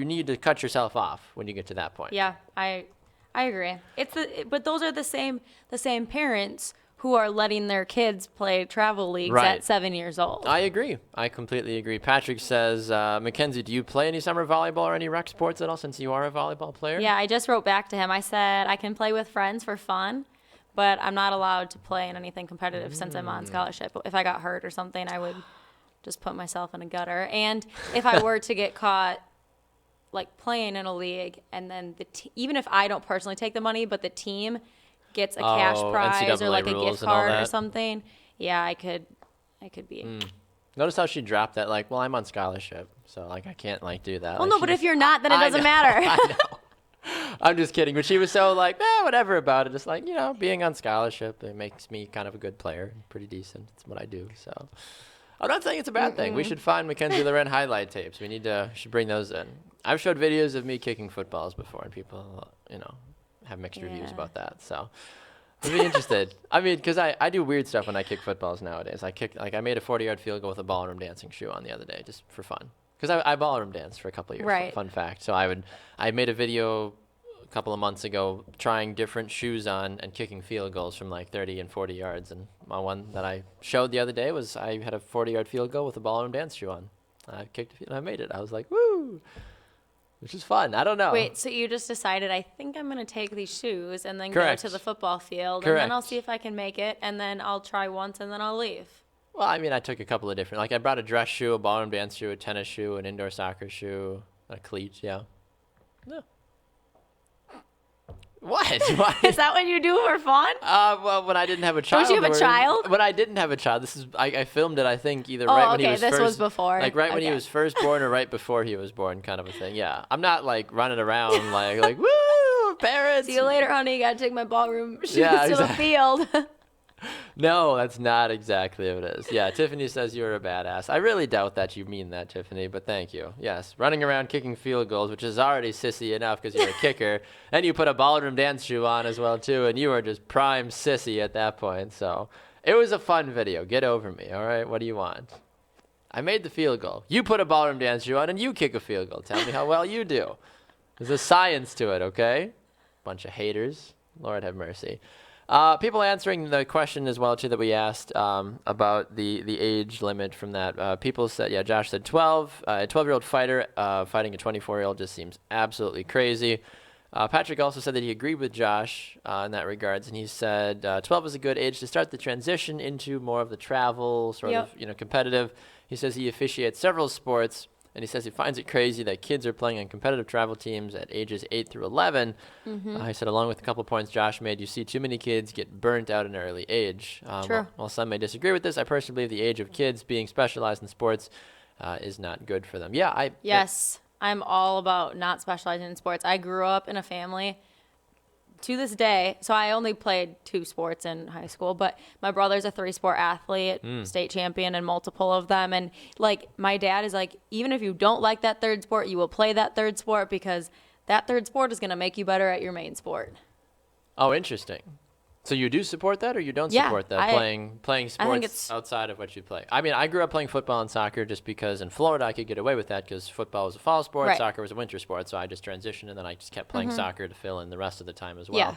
need to cut yourself off when you get to that point. Yeah, I agree. But those are the same parents who are letting their kids play travel leagues Right. at 7 years old. I agree. I completely agree. Patrick says, McKenzie, do you play any summer volleyball or any rec sports at all since you are a volleyball player? Yeah, I just wrote back to him. I said I can play with friends for fun, but I'm not allowed to play in anything competitive since I'm on scholarship. If I got hurt or something, I would just put myself in a gutter. And if I were to get caught like playing in a league, and then even if I don't personally take the money, but the team gets a cash prize or NCAA like a rules gift and all card or that. something, yeah, I could be. Notice how she dropped that, like, well, I'm on scholarship, so, like, I can't, like, do that. Well, Like, no, she but if just- you're not, then it I doesn't know, matter. I know. I'm just kidding. But she was so, like, whatever about it. Just, like, being on scholarship, it makes me kind of a good player. Pretty decent. It's what I do, so. I'm not saying it's a bad thing. We should find Mackenzie Loren highlight tapes. Should bring those in. I've showed videos of me kicking footballs before, and people, have mixed reviews Yeah. about that, so. I'd be interested. I mean, because I do weird stuff when I kick footballs nowadays. I made a 40-yard field goal with a ballroom dancing shoe on the other day just for fun. Because I ballroom danced for a couple of years. Right. Fun fact. So I made a video a couple of months ago trying different shoes on and kicking field goals from like 30 and 40 yards. And my one that I showed the other day was I had a 40-yard field goal with a ballroom dance shoe on. I kicked a field and I made it. I was like, woo! Which is fun. I don't know. Wait, so you just decided, I think I'm going to take these shoes and then Correct. go to the football field, and then I'll Correct. see if I can make it, and then I'll try once, and then I'll leave. Well, I mean, I took a couple of different. Like, I brought a dress shoe, a ballroom dance shoe, a tennis shoe, an indoor soccer shoe, a cleat. Yeah. No. What? Is that what you do for fun? Well, when I didn't have a child. Don't you have a or- child? When I didn't have a child, I filmed it. I think either Oh, right when he okay, was this first. was before. Like right when he Okay. was first born, or right before he was born, kind of a thing. Yeah, I'm not like running around like woo, parents. See you later, honey. Got to take my ballroom shoes Yeah, to the exactly. field. No, that's not exactly what it is. Yeah, Tiffany says you're a badass. I really doubt that you mean that, Tiffany, but thank you. Yes, running around kicking field goals, which is already sissy enough because you're a kicker, and you put a ballroom dance shoe on as well too, and you are just prime sissy at that point. So it was a fun video. Get over me, all right? What do you want? I made the field goal. You put a ballroom dance shoe on, and you kick a field goal. Tell me how well you do. There's a science to it, okay? Bunch of haters. Lord have mercy. People answering the question as well too that we asked about the age limit from that. People said, yeah, Josh said 12. A 12-year-old fighter fighting a 24-year-old just seems absolutely crazy. Patrick also said that he agreed with Josh in that regards, and he said 12 is a good age to start the transition into more of the travel sort Yep. of competitive. He says he officiates several sports. And he says he finds it crazy that kids are playing on competitive travel teams at ages 8 through 11. He said, along with a couple points Josh made, you see too many kids get burnt out at an early age. True. While some may disagree with this, I personally believe the age of kids being specialized in sports is not good for them. Yeah, Yes, I'm all about not specializing in sports. I grew up in a family to this day. So I only played 2 sports in high school, but my brother's a 3-sport athlete, state champion in multiple of them. And like my dad is like, even if you don't like that third sport, you will play that third sport because that third sport is going to make you better at your main sport. Oh, interesting. So you do support that, or you don't Yeah, support that, playing sports it's- outside of what you play? I mean, I grew up playing football and soccer just because in Florida I could get away with that because football was a fall sport, Right. soccer was a winter sport. So I just transitioned, and then I just kept playing soccer to fill in the rest of the time as well. Yeah.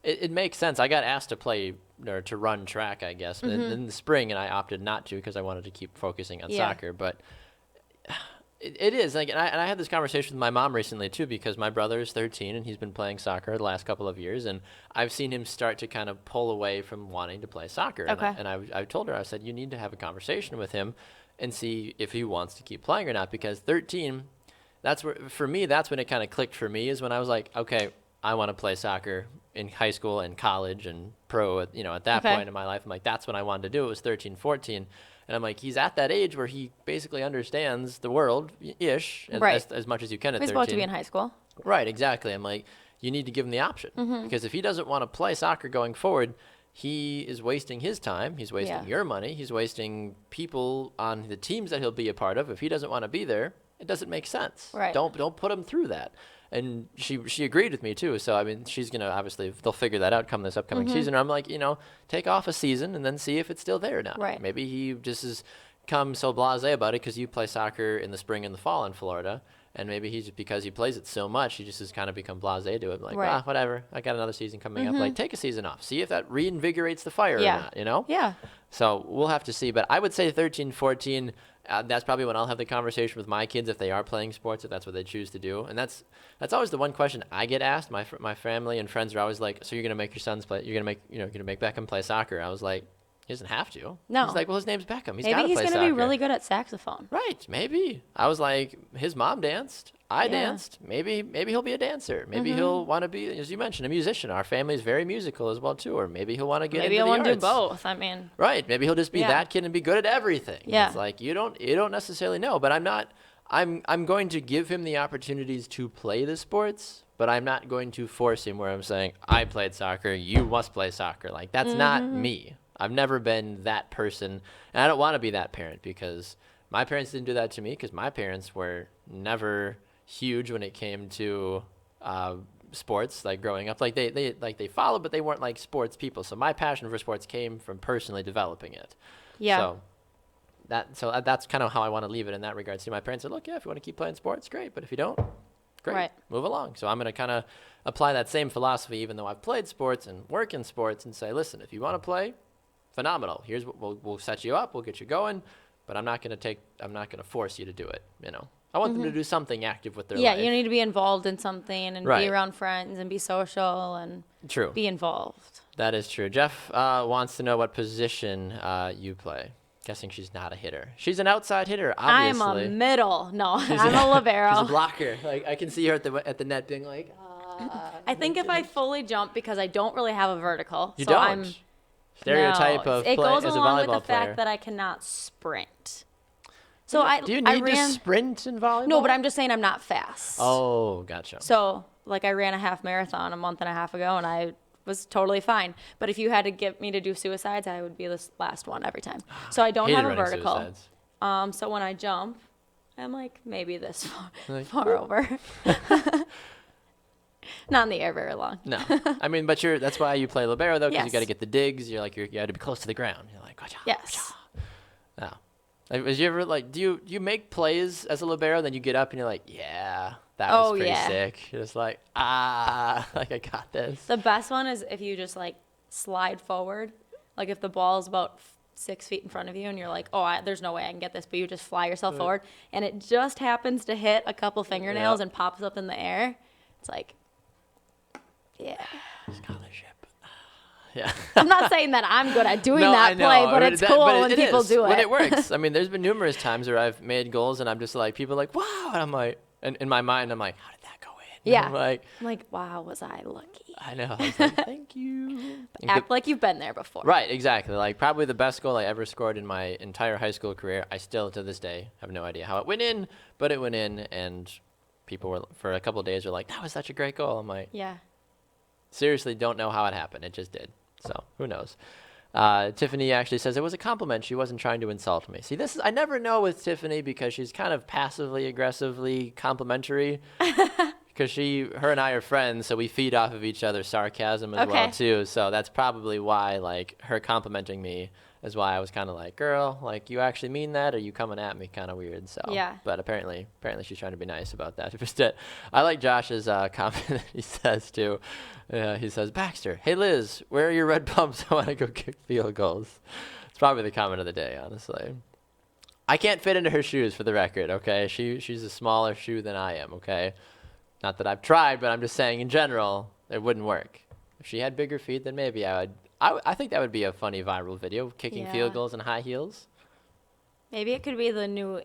It makes sense. I got asked to play or to run track, I guess, in the spring, and I opted not to because I wanted to keep focusing on soccer. But it is like, and I had this conversation with my mom recently too, because my brother is 13 and he's been playing soccer the last couple of years, and I've seen him start to kind of pull away from wanting to play soccer. Okay. And I told her, I said, you need to have a conversation with him and see if he wants to keep playing or not, because 13, that's where, for me, that's when it kind of clicked for me, is when I was like, okay, I want to play soccer in high school and college and pro at that Okay. point in my life. I'm like, that's when I wanted to do it, was 13, 14. And I'm like, he's at that age where he basically understands the world ish Right. as much as you can at He's 13. supposed to be in high school. Right, exactly. I'm like, you need to give him the option, because if he doesn't want to play soccer going forward, he is wasting his time. He's wasting your money. He's wasting people on the teams that he'll be a part of. If he doesn't want to be there, it doesn't make sense. Right. Don't put him through that. And she agreed with me too. So I mean, she's gonna obviously, they'll figure that out come this upcoming season. I'm like, take off a season and then see if it's still there or not. Right. Maybe he just has come so blasé about it because you play soccer in the spring and the fall in Florida. And maybe he's, because he plays it so much, he just has kind of become blasé to it. Like, Right. whatever. I got another season coming up. Like, take a season off. See if that reinvigorates the fire or not, Yeah. So we'll have to see. But I would say 13, 14, that's probably when I'll have the conversation with my kids if they are playing sports, if that's what they choose to do. And that's always the one question I get asked. My family and friends are always like, so you're going to make your sons play, you're going to make Beckham play soccer. I was like, he doesn't have to. No. He's like, well, his name's Beckham. He's got Maybe to he's play going to soccer. be really good at saxophone. Right, maybe. I was like, his mom danced. I Yeah. danced. Maybe he'll be a dancer. Maybe he'll want to be, as you mentioned, a musician. Our family is very musical as well too. Or maybe he'll want to get Maybe into he'll the want to do arts. both. I mean, Right. Maybe he'll just be Yeah. that kid and be good at everything. Yeah. It's like you don't necessarily know. But I'm going to give him the opportunities to play the sports, but I'm not going to force him where I'm saying, I played soccer, you must play soccer. Like, that's not me. I've never been that person, and I don't want to be that parent, because my parents didn't do that to me, because my parents were never huge when it came to sports, like growing up. Like they followed, but they weren't like sports people. So my passion for sports came from personally developing it. yeah. So that's kind of how I want to leave it in that regard. See, my parents said, look, yeah, if you want to keep playing sports, great. But if you don't, great, Right. move along. So I'm going to kind of apply that same philosophy, even though I've played sports and work in sports, and say, listen, if you want to play, phenomenal. Here's what we'll set you up. We'll get you going. But I'm not going to force you to do it. I want them to do something active with their Yeah, life. you need to be involved in something and Right. be around friends and be social and True. be involved. That is true. Jeff wants to know what position you play. Guessing she's not a hitter. She's an outside hitter, obviously. I'm a middle. No, I'm a libero. She's a blocker. Like, I can see her at the net being like, I think if I fully jump, because I don't really have a vertical. you so don't. I'm Stereotype no, of it play goes as a along volleyball with the player. fact that I cannot sprint. So Do you I need to ran. sprint in volleyball? No, but I'm just saying I'm not fast. Oh, gotcha. So like I ran a half marathon a month and a half ago, and I was totally fine. But if you had to get me to do suicides, I would be this last one every time. So I don't Hated have a running vertical. suicides. So when I jump, I'm like maybe this far, Like, far over. Not in the air very long. No, I mean, but that's why you play libero though, because you Yes. got to get the digs. You're like you got to be close to the ground. You're like, gotcha, Yes. gotcha. Like, was you ever like, do you make plays as a libero, then you get up and you're like, yeah, that was pretty yeah. sick. You're just like, like I got this. The best one is if you just like slide forward, like if the ball is about 6 feet in front of you and you're like, there's no way I can get this, but you just fly yourself forward and it just happens to hit a couple fingernails Yep. and pops up in the air. It's like, yeah. Scholarship. Yeah. I'm not saying that I'm good at doing No, I that know. play, but I mean, it's cool when it people is, do it. when it works. I mean, there's been numerous times where I've made goals and I'm just like, people are like, wow, and I'm like, and in my mind, I'm like, how did that go in? Yeah. I'm like, wow, was I lucky? I know. I was like, thank you. Act like you've been there before. Right, exactly. Like probably the best goal I ever scored in my entire high school career. I still, to this day, have no idea how it went in, but it went in, and people were, for a couple of days, were like, that was such a great goal. I'm like, Yeah. seriously don't know how it happened. It just did. So who knows? Tiffany actually says it was a compliment. She wasn't trying to insult me. See, I never know with Tiffany because she's kind of passively aggressively complimentary. because her and I are friends, so we feed off of each other's sarcasm as well too. So that's probably why, like, her complimenting me is why I was kind of like, girl, like, you actually mean that, or you coming at me kind of weird. So Yeah. But apparently she's trying to be nice about that. I like Josh's comment that he says too. He says, Baxter, hey Liz, where are your red pumps? I want to go kick field goals. It's probably the comment of the day, honestly. I can't fit into her shoes, for the record, okay? She's a smaller shoe than I am, okay? Not that I've tried, but I'm just saying in general, it wouldn't work. If she had bigger feet, then maybe I would. I think that would be a funny viral video, kicking field goals in high heels. Maybe it could be the new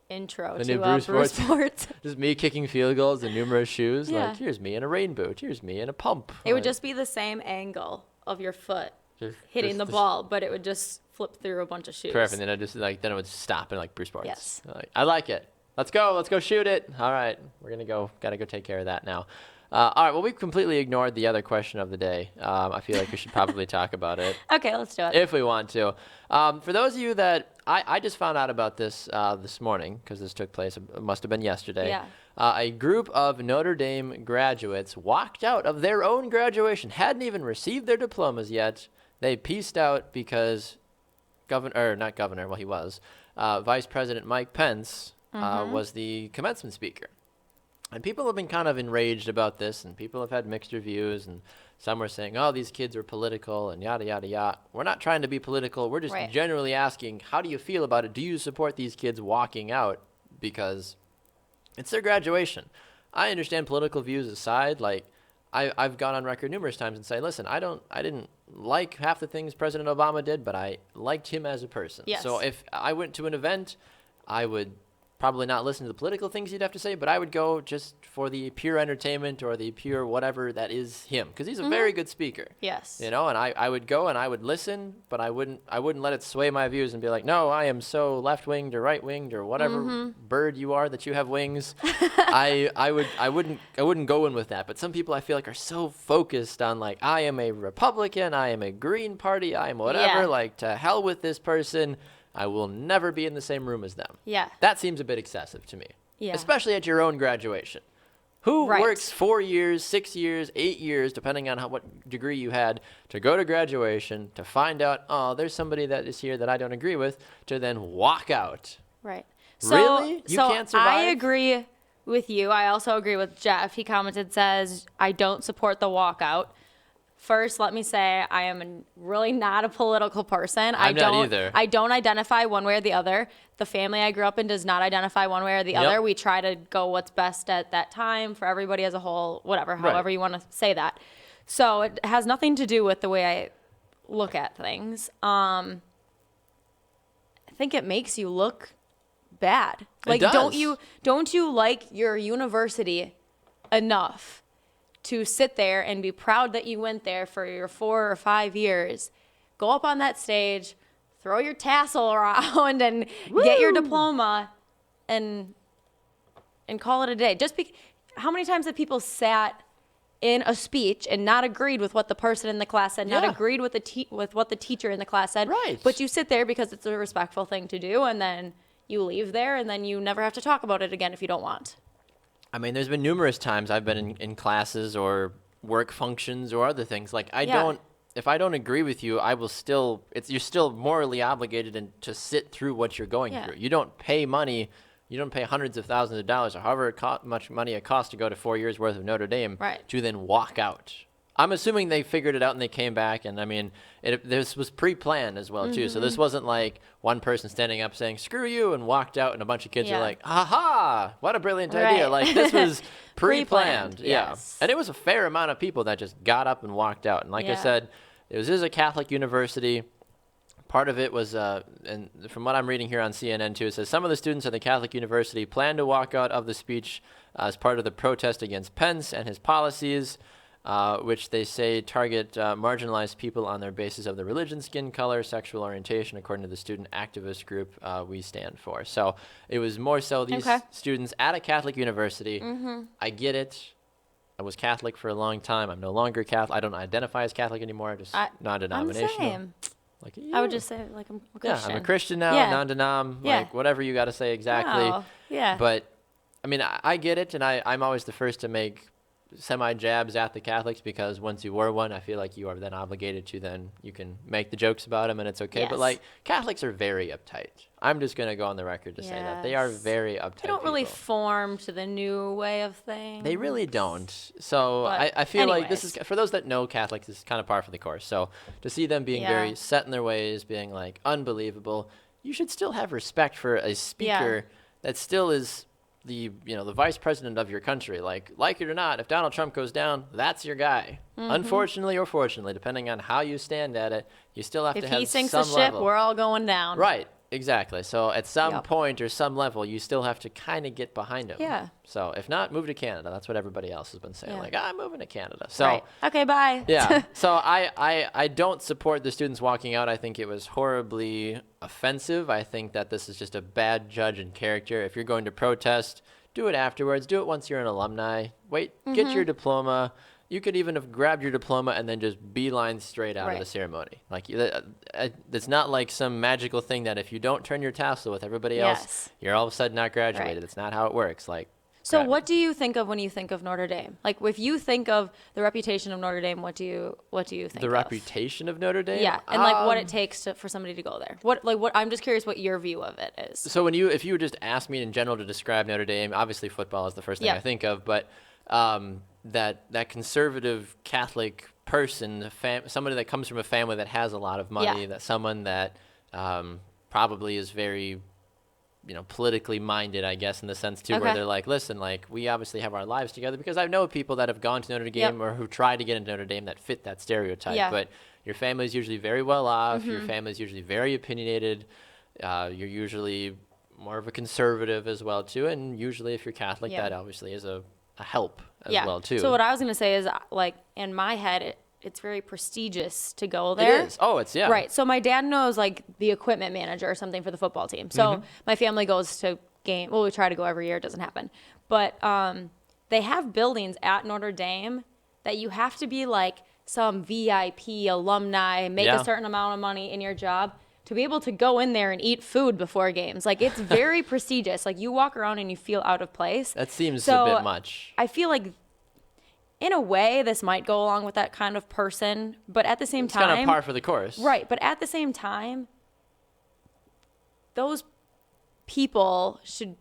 intro The to new Brew Brew Sports. Sports. Just me kicking field goals in numerous shoes. Yeah. Like, here's me in a rain boot. Here's me in a pump. It would just be the same angle of your foot Just hitting the ball, but it would just flip through a bunch of shoes. Perfect. And then it would stop in like Brew Sports. Yes. I like it. Let's go shoot it. All right. Gotta go take care of that now. All right. Well, we've completely ignored the other question of the day. I feel like we should probably talk about it. Okay, let's do it. If we want to. For those of you that, I just found out about this this morning, because this took place, it must have been yesterday. Yeah. A group of Notre Dame graduates walked out of their own graduation, hadn't even received their diplomas yet. They pieced out because Vice President Mike Pence was the commencement speaker. And people have been kind of enraged about this, and people have had mixed reviews, and some were saying, oh, these kids are political, and yada, yada, yada. We're not trying to be political. We're just generally asking, how do you feel about it? Do you support these kids walking out? Because it's their graduation. I understand political views aside. Like, I've gone on record numerous times and say, listen, I didn't like half the things President Obama did, but I liked him as a person. Yes. So if I went to an event, I would probably not listen to the political things he'd have to say, but I would go just for the pure entertainment or the pure whatever that is him, because he's a very good speaker. Yes. You know, and I would go and I would listen, but I wouldn't let it sway my views and be like, no, I am so left-winged or right-winged or whatever bird you are that you have wings. I wouldn't go in with that. But some people I feel like are so focused on, like, I am a Republican, I am a Green Party, I am whatever, Yeah. like, to hell with this person. I will never be in the same room as them. Yeah. That seems a bit excessive to me. Yeah. Especially at your own graduation. Who Right. works 4 years, 6 years, 8 years, depending on what degree you had, to go to graduation, to find out, oh, there's somebody that is here that I don't agree with, to then walk out? Right. Really? You can't survive? I agree with you. I also agree with Jeff. He commented, says, I don't support the walkout. First, let me say I am really not a political person. I'm not either. I don't identify one way or the other. The family I grew up in does not identify one way or the Yep. other. We try to go what's best at that time for everybody as a whole, whatever, Right. however you want to say that. So it has nothing to do with the way I look at things. I think it makes you look bad. Like, does. don't you like your university enough to sit there and be proud that you went there for your 4 or 5 years, go up on that stage, throw your tassel around and get your diploma and call it a day? How many times have people sat in a speech and not agreed with what the person in the class said, not Yeah. agreed with with what the teacher in the class said, Right. but you sit there because it's a respectful thing to do, and then you leave there, and then you never have to talk about it again if you don't want. I mean, there's been numerous times I've been in classes or work functions or other things. Like, if I don't agree with you, I will still, you're still morally obligated to sit through what you're going through. You don't pay money, you don't pay hundreds of thousands of dollars or however much money it costs to go to 4 years worth of Notre Dame to then walk out. I'm assuming they figured it out and they came back. And I mean, this was pre-planned as well, too. So this wasn't like one person standing up saying, screw you, and walked out and a bunch of kids are like, aha, what a brilliant idea. Like, this was pre-planned. Yes. And it was a fair amount of people that just got up and walked out. And like I said, this is a Catholic university. Part of it was, and from what I'm reading here on CNN, too, it says some of the students at the Catholic university plan to walk out of the speech as part of the protest against Pence and his policies, which they say target marginalized people on their basis of their religion, skin color, sexual orientation, according to the student activist group We Stand For. So it was more so these students at a Catholic university. I get it. I was Catholic for a long time. I'm no longer Catholic. I don't identify as Catholic anymore. I'm just non-denominational. I'm the same. Like, I would just say, like, I'm a Christian. Yeah, I'm a Christian now, non-denom, like, whatever you got to say exactly. Wow. Yeah. But I mean, I get it, and I'm always the first to make semi-jabs at the Catholics because once you were one, I feel like you are then obligated to then you can make the jokes about them and it's okay. But Yes. like Catholics are very uptight. I'm just going to go on the record to say that. They are Yes. very uptight. They don't really people. form to the new way of things. They really don't. So But I feel like this is, anyways. for those that know Catholics, this is kind of par for the course. So to see them being Yeah. very set in their ways, being like unbelievable, you should still have respect for a speaker that still is the vice president of your country. Like it or not, if Donald Trump goes down, that's your guy. Mm-hmm. Unfortunately or fortunately, depending on how you stand at it, you still have If to have he sinks some the ship, level. we're all going down. Right. Exactly. So at some Yep. point or some level, you still have to kind of get behind him. Yeah. So if not, move to Canada. That's what everybody else has been saying. Yeah. Like, I'm moving to Canada. So Right. Okay, bye. yeah. So I don't support the students walking out. I think it was horribly offensive. I think that this is just a bad judge in character. If you're going to protest, do it afterwards. Do it once you're an alumni. Wait, get Mm-hmm. your diploma. You could even have grabbed your diploma and then just beeline straight out of Right. the ceremony. Like it's not like some magical thing that if you don't turn your tassel with everybody else, Yes. you're all of a sudden not graduated. Right. It's not how it works. Like, So grab- what do you think of when you think of Notre Dame? Like if you think of the reputation of Notre Dame, what do you think the of? reputation of Notre Dame? Yeah, and like what it takes for somebody to go there. What I'm just curious what your view of it is. So if you would just ask me in general to describe Notre Dame, obviously football is the first thing Yeah. I think of, but that conservative Catholic person, somebody that comes from a family that has a lot of money, Yeah. that someone that probably is very politically minded, I guess, in the sense too, where Okay. they're like, listen, like we obviously have our lives together, because I know people that have gone to Notre Dame or who try to get into Notre Dame that fit that stereotype. Yeah. But your family is usually very well off. Your family is usually very opinionated. You're usually more of a conservative as well too, and usually if you're Catholic, Yeah. that obviously is a help as yeah. well too. So what I was gonna say is like in my head, it's very prestigious to go it there. is. Oh, it's yeah. Right. So my dad knows like the equipment manager or something for the football team. So my family goes to game. Well, we try to go every year. It doesn't happen. But they have buildings at Notre Dame that you have to be like some VIP alumni, make Yeah. a certain amount of money in your job to be able to go in there and eat food before games. Like it's very prestigious. Like you walk around and you feel out of place. That seems So, a bit much. I feel like in a way this might go along with that kind of person, but at the same It's time, kind of par for the course. right, but at the same time, those people should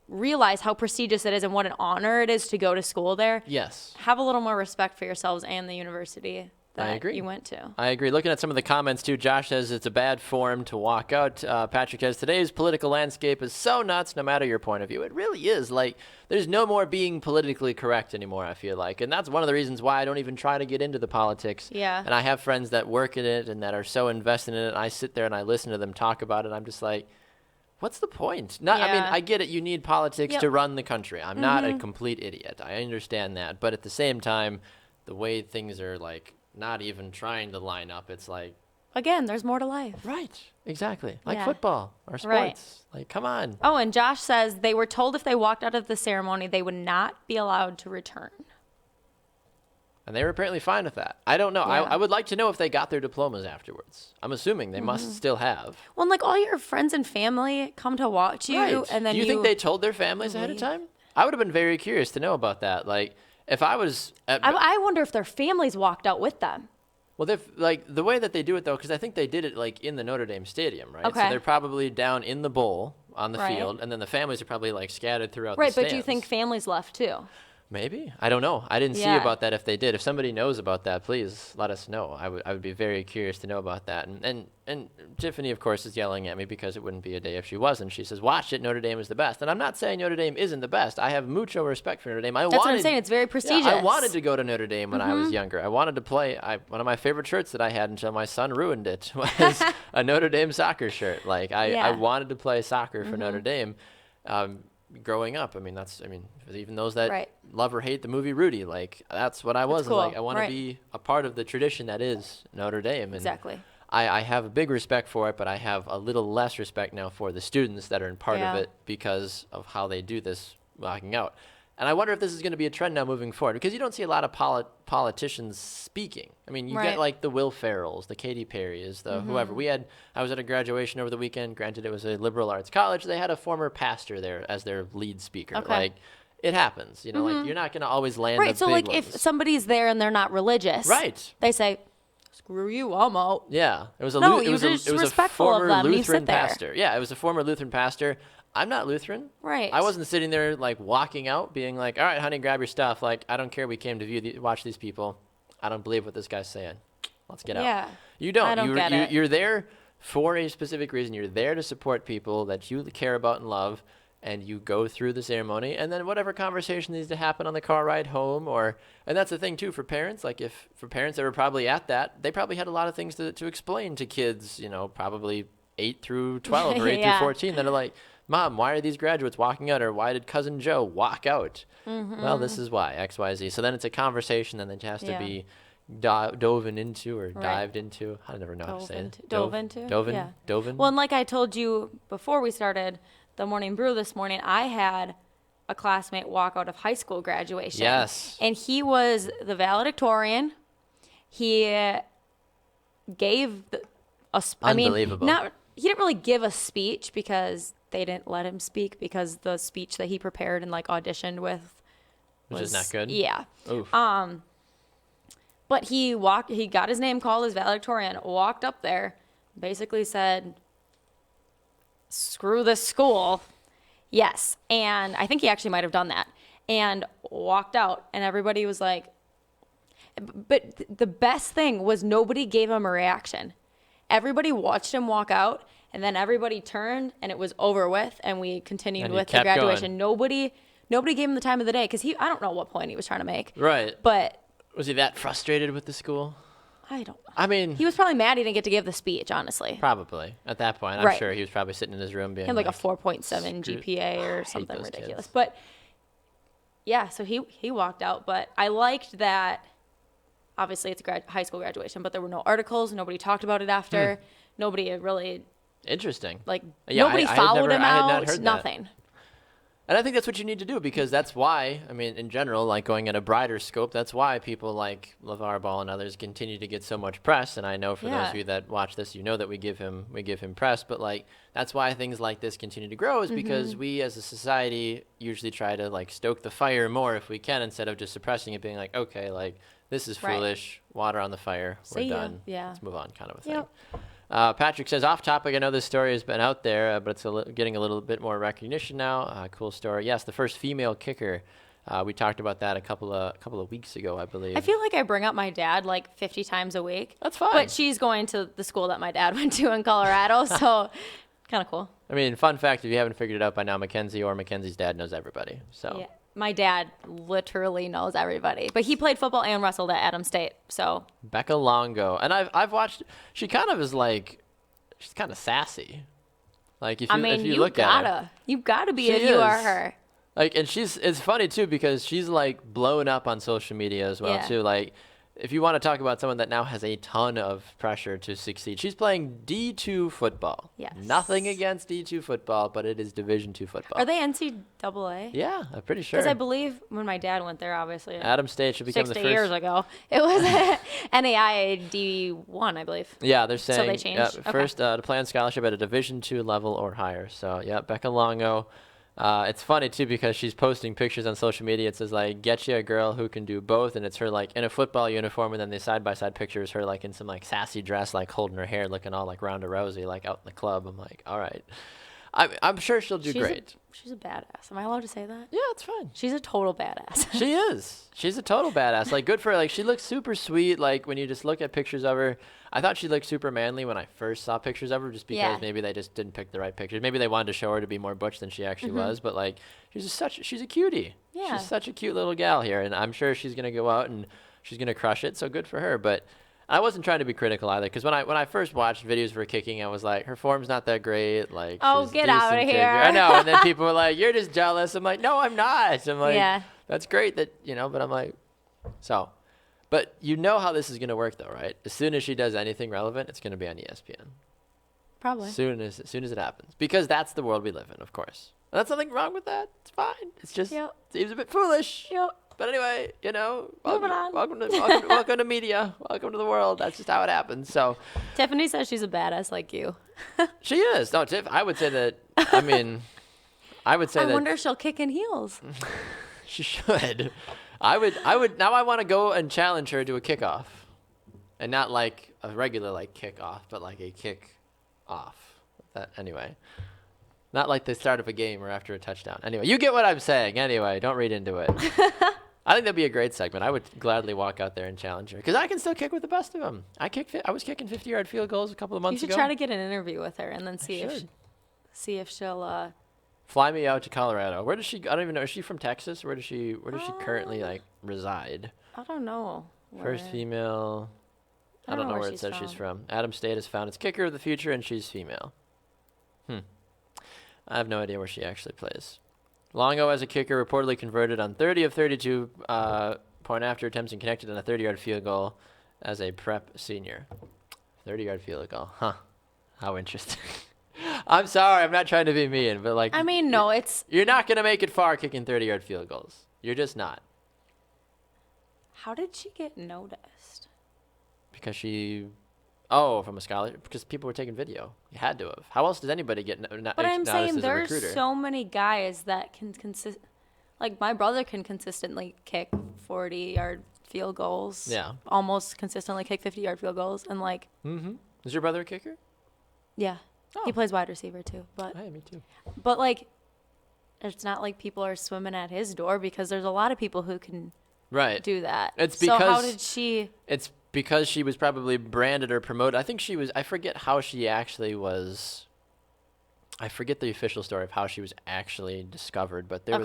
realize how prestigious it is and what an honor it is to go to school there. Yes. Have a little more respect for yourselves and the university that agree. you went to. I agree. Looking at some of the comments too, Josh says it's a bad form to walk out. Patrick says today's political landscape is so nuts, no matter your point of view. It really is. Like there's no more being politically correct anymore, I feel like, and that's one of the reasons why I don't even try to get into the politics. Yeah. And I have friends that work in it and that are so invested in it. And I sit there and I listen to them talk about it. And I'm just like, what's the point? I mean, Yeah. I get it. You need politics Yep. to run the country. I'm not a complete idiot. I understand that. But at the same time, the way things are like not even trying to line up, it's like, Again, there's more to life. right, exactly. Like Yeah. football or sports. Right. Like, come on. Oh, and Josh says they were told if they walked out of the ceremony, they would not be allowed to return. And they were apparently fine with that. I don't know. Yeah. I would like to know if they got their diplomas afterwards. I'm assuming they must still have. Well, and like all your friends and family come to watch you, Right. and then Do you think they told their families ahead of leave. time? I would have been very curious to know about that. Like, if I was at, I wonder if their families walked out with them. well, they've like the way that they do it though, because I think they did it like in the Notre Dame stadium, right? So Okay. they're probably down in the bowl on the Right. field, and then the families are probably like scattered throughout Right, the but do you think stands. families left too? Maybe. I don't know. I didn't see Yeah. about that if they did. If somebody knows about that, please let us know. I would be very curious to know about that. And Tiffany, of course, is yelling at me because it wouldn't be a day if she wasn't. She says, watch it, Notre Dame is the best. And I'm not saying Notre Dame isn't the best. I have mucho respect for Notre Dame. That's what I'm saying. It's very prestigious. I wanted to go to Notre Dame when I was younger. I wanted to play. One of my favorite shirts that I had until my son ruined it was a Notre Dame soccer shirt. Like I Yeah. wanted to play soccer for Notre Dame. Growing up, even those that Right. love or hate the movie Rudy, like that's what I was. cool. Like I want Right. to be a part of the tradition that is Notre Dame. And Exactly. I have a big respect for it, but I have a little less respect now for the students that are in part of Yeah. it because of how they do this walking out. And I wonder if this is going to be a trend now moving forward, because you don't see a lot of politicians speaking. I mean, you get like the Will Ferrells, the Katy Perrys, the whoever. I was at a graduation over the weekend. Granted, it was a liberal arts college. They had a former pastor there as their lead speaker. Okay. Like, it happens. You know, like you're not going to always land Right. the So, big like, ones. if somebody's there and they're not religious, Right. they say, "Screw you, I'm out." Yeah, it was a No, it you're was a, just it was a respectful of former them. You Lutheran sit there. pastor. Yeah, it was a former Lutheran pastor. I'm not Lutheran. Right. I wasn't sitting there like walking out, being like, "All right, honey, grab your stuff." Like, I don't care. We came to watch these people. I don't believe what this guy's saying. Let's get out. Yeah. You don't. I don't get it. You're there for a specific reason. You're there to support people that you care about and love, and you go through the ceremony, and then whatever conversation needs to happen on the car ride home, and that's the thing too for parents. Like, if for parents that were probably at that, they probably had a lot of things to explain to kids. You know, probably 8 through 12 or 8 Yeah. through 14 that are like, "Mom, why are these graduates walking out?" Or "Why did cousin Joe walk out?" Well, this is why, X, Y, Z. So then it's a conversation, and then it has to be dove into or dived into. I never know how to say it. Dove into? Yeah. Dove in? Well, and like I told you before we started the morning brew this morning, I had a classmate walk out of high school graduation. Yes. And he was the valedictorian. He gave Unbelievable. He didn't really give a speech because they didn't let him speak, because the speech that he prepared and like auditioned with Which is not good? Yeah. Oof. But he got his name called as valedictorian, walked up there, basically said, "Screw this school." Yes. And I think he actually might have done that, and walked out, and everybody was like, but the best thing was nobody gave him a reaction. Everybody watched him walk out, and then everybody turned, and it was over with, and we continued And he with the kept graduation. going. Nobody gave him the time of the day, because I don't know what point he was trying to make. Right. But Was he that frustrated with the school? I don't know. I mean, He was probably mad he didn't get to give the speech, honestly. probably at that point. I'm Right. sure he was probably sitting in his room being He had like a like 4.7 screw- GPA I or hate something those ridiculous. kids. But yeah, so he walked out. But I liked that. Obviously, it's a high school graduation, but there were no articles. Nobody talked about it after. Nobody had really Interesting. nobody I had followed him I had out. not heard that. Nothing. And I think that's what you need to do, because that's why, I mean, in general, like going at a brighter scope, that's why people like LeVar Ball and others continue to get so much press. And I know for those of you that watch this, you know that we give him press, but like, that's why things like this continue to grow, is because we as a society usually try to like stoke the fire more if we can, instead of just suppressing it, being like, okay, like this is Right. foolish, water on the fire, See we're ya. done. Yeah. Let's move on, kind of a thing. Yep. Patrick says, off topic, I know this story has been out there, but it's getting a little bit more recognition now. Cool story. Yes, the first female kicker. We talked about that a couple of weeks ago, I believe. I feel like I bring up my dad like 50 times a week. That's fine. But she's going to the school that my dad went to in Colorado, so kind of cool. I mean, fun fact, if you haven't figured it out by now, McKenzie or McKenzie's dad knows everybody. So Yeah. My dad literally knows everybody, but he played football and wrestled at Adams State. So Becca Longo. And I've watched, she kind of is like, she's kind of sassy. Like if you look at her. You gotta be She if you are is. her. Like, and it's funny too, because she's like blown up on social media as well Yeah. too. Like, if you want to talk about someone that now has a ton of pressure to succeed, she's playing D2 football. Yes. Nothing against D2 football, but it is Division II football. Are they NCAA? Yeah, I'm pretty sure. Because I believe when my dad went there, obviously Adams State should become 60 the first. years ago, it was NAIA D1, I believe. Yeah, they're saying they changed? Okay. first to play on scholarship at a Division II level or higher. So yeah, Becca Longo. It's funny too, because she's posting pictures on social media. It says like, "Get you a girl who can do both," and it's her like in a football uniform, and then the side-by-side picture is her like in some like sassy dress, like holding her hair, looking all like Ronda Rousey, like out in the club. I'm like, all right, I'm sure she'll do great. She's a badass. Am I allowed to say that? Yeah, it's fine. She's a total badass. She is. She's a total badass. Like, good for her. Like, she looks super sweet. Like, when you just look at pictures of her, I thought she looked super manly when I first saw pictures of her, just because Yeah. maybe they just didn't pick the right pictures. Maybe they wanted to show her to be more butch than she actually was. But like, she's a cutie. Yeah. She's such a cute little gal here, and I'm sure she's gonna go out and she's gonna crush it. So good for her. But I wasn't trying to be critical either, because when I first watched videos of her kicking, I was like, her form's not that great. Like, Oh, she's get a outta decent here. kicker. I know. And then people were like, "You're just jealous." I'm like, "No, I'm not." I'm like, Yeah. "That's great that but I'm like, so." But you know how this is gonna work, though, right? As soon as she does anything relevant, it's gonna be on ESPN. Probably. Soon as it happens, because that's the world we live in, of course. And that's nothing wrong with that. It's fine. It's just seems a bit foolish. Yep. But anyway, Moving on. welcome to media. Welcome to the world. That's just how it happens. So, Tiffany says she's a badass like you. she is. No, Tiff. I would say that. I mean, I would say I that wonder if she'll kick in heels. she should. I would. Now I want to go and challenge her to a kickoff, and not like a regular like kickoff, but like a kick off. Anyway. Not like the start of a game or after a touchdown. Anyway, you get what I'm saying. Anyway, don't read into it. I think that'd be a great segment. I would gladly walk out there and challenge her because I can still kick with the best of them. I was kicking 50-yard field goals a couple of months You should ago. try to get an interview with her and then see if she'll. Fly me out to Colorado. Where does she? I don't even know. Is she from Texas? Where does she currently like reside? I don't know. First female. I don't know where it says she's from. Adam State has found its kicker of the future, and she's female. I have no idea where she actually plays. Longo as a kicker reportedly converted on 30 of 32 point after attempts and connected on a 30-yard field goal as a prep senior. 30-yard field goal. Huh. How interesting. I'm sorry. I'm not trying to be mean, but like. I mean, no, You're not going to make it far kicking 30-yard field goals. You're just not. How did she get noticed? Because from a scholarship, because people were taking video. You had to have. How else does anybody get But I'm saying there's recruiter? so many guys that can like my brother can consistently kick 40-yard field goals. Yeah. Almost consistently kick 50-yard field goals and like. Is your brother a kicker? Yeah. Oh. He plays wide receiver too, but. Hey, me too. But like, it's not like people are swimming at his door because there's a lot of people who can. Right. Do that. It's so how because did she? It's because she was probably branded or promoted. I think she was. I forget how she actually was. I forget the official story of how she was actually discovered, but there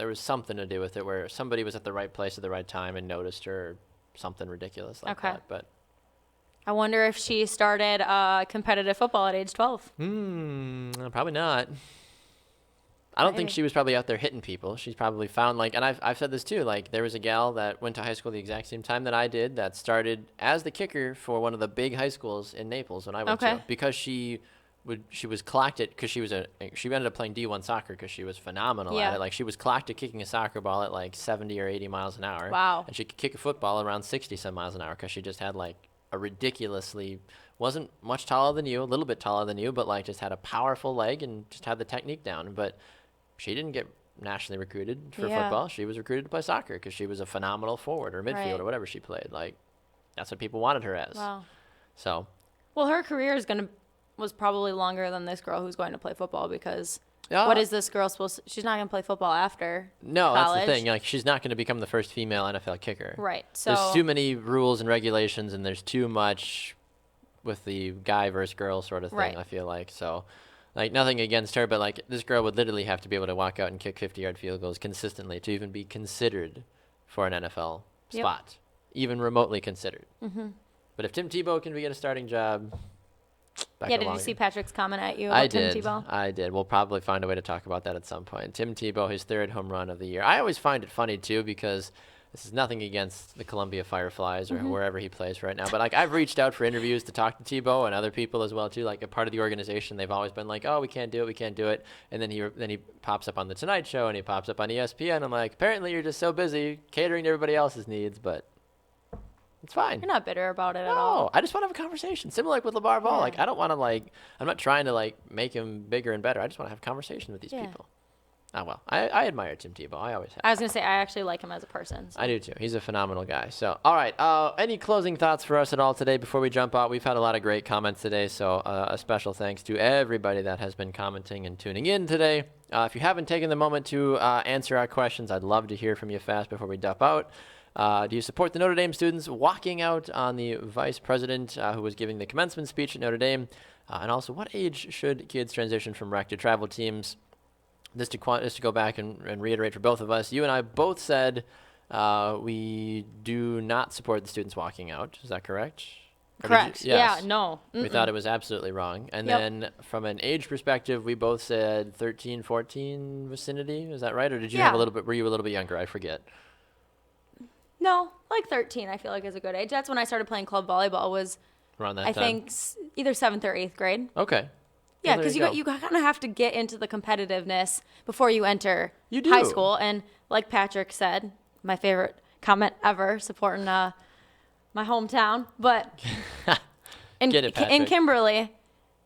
was something to do with it where somebody was at the right place at the right time and noticed her, or something ridiculous like that. But I wonder if she started competitive football at age 12. Probably not. I don't think she was probably out there hitting people. She's probably found and I've said this too, like there was a gal that went to high school the exact same time that I did that started as the kicker for one of the big high schools in Naples when I went to, because she was clocked it because she ended up playing D1 soccer because she was phenomenal at it. Like she was clocked at kicking a soccer ball at like 70 or 80 miles an hour. Wow. And she could kick a football around 60 some miles an hour because she just had like a ridiculously, wasn't much taller than you, a little bit taller than you, but like just had a powerful leg and just had the technique down. But she didn't get nationally recruited for football. She was recruited to play soccer because she was a phenomenal forward or midfield or whatever she played. Like, that's what people wanted her as. Wow. So. Well, her career was probably longer than this girl who's going to play football because what is this girl supposed to? She's not going to play football after college. That's the thing. Like, she's not going to become the first female NFL kicker. Right. So. There's too many rules and regulations, and there's too much with the guy versus girl sort of thing, I feel like. So. Like, nothing against her, but, like, this girl would literally have to be able to walk out and kick 50-yard field goals consistently to even be considered for an NFL spot, even remotely considered. But if Tim Tebow can get a starting job, did you see Patrick's comment at you about Tim Tebow? I did. We'll probably find a way to talk about that at some point. Tim Tebow, his third home run of the year. I always find it funny, too, because this is nothing against the Columbia Fireflies or wherever he plays right now. But, like, I've reached out for interviews to talk to Tebow and other people as well, too. Like, a part of the organization, they've always been like, oh, we can't do it. And then he pops up on The Tonight Show and he pops up on ESPN. I'm like, apparently you're just so busy catering to everybody else's needs, but it's fine. You're not bitter about it at all. No, I just want to have a conversation. Similar like with LeVar Ball. Like, I don't want to, like, I'm not trying to, like, make him bigger and better. I just want to have a conversation with these people. Oh, well, I admire Tim Tebow. I always have. I was going to say, I actually like him as a person. So. I do, too. He's a phenomenal guy. So, all right. Any closing thoughts for us at all today before we jump out? We've had a lot of great comments today, so a special thanks to everybody that has been commenting and tuning in today. If you haven't taken the moment to answer our questions, I'd love to hear from you fast before we dump out. Do you support the Notre Dame students walking out on the vice president who was giving the commencement speech at Notre Dame? And also, what age should kids transition from rec to travel teams? Just to go back and reiterate for both of us, you and I both said we do not support the students walking out. Is that correct? Correct. Yes. Yeah, no. We thought it was absolutely wrong. And then from an age perspective, we both said 13, 14 vicinity. Is that right? Or did you have were you a little bit younger? I forget. No, like 13 I feel like is a good age. That's when I started playing club volleyball was around that I time? think either 7th or 8th grade. Okay. Yeah, Well, there because you you go. kind of have to get into the competitiveness before you enter You do. high school. And like Patrick said, my favorite comment ever, supporting my hometown. But in Get it, Patrick. Kimberly,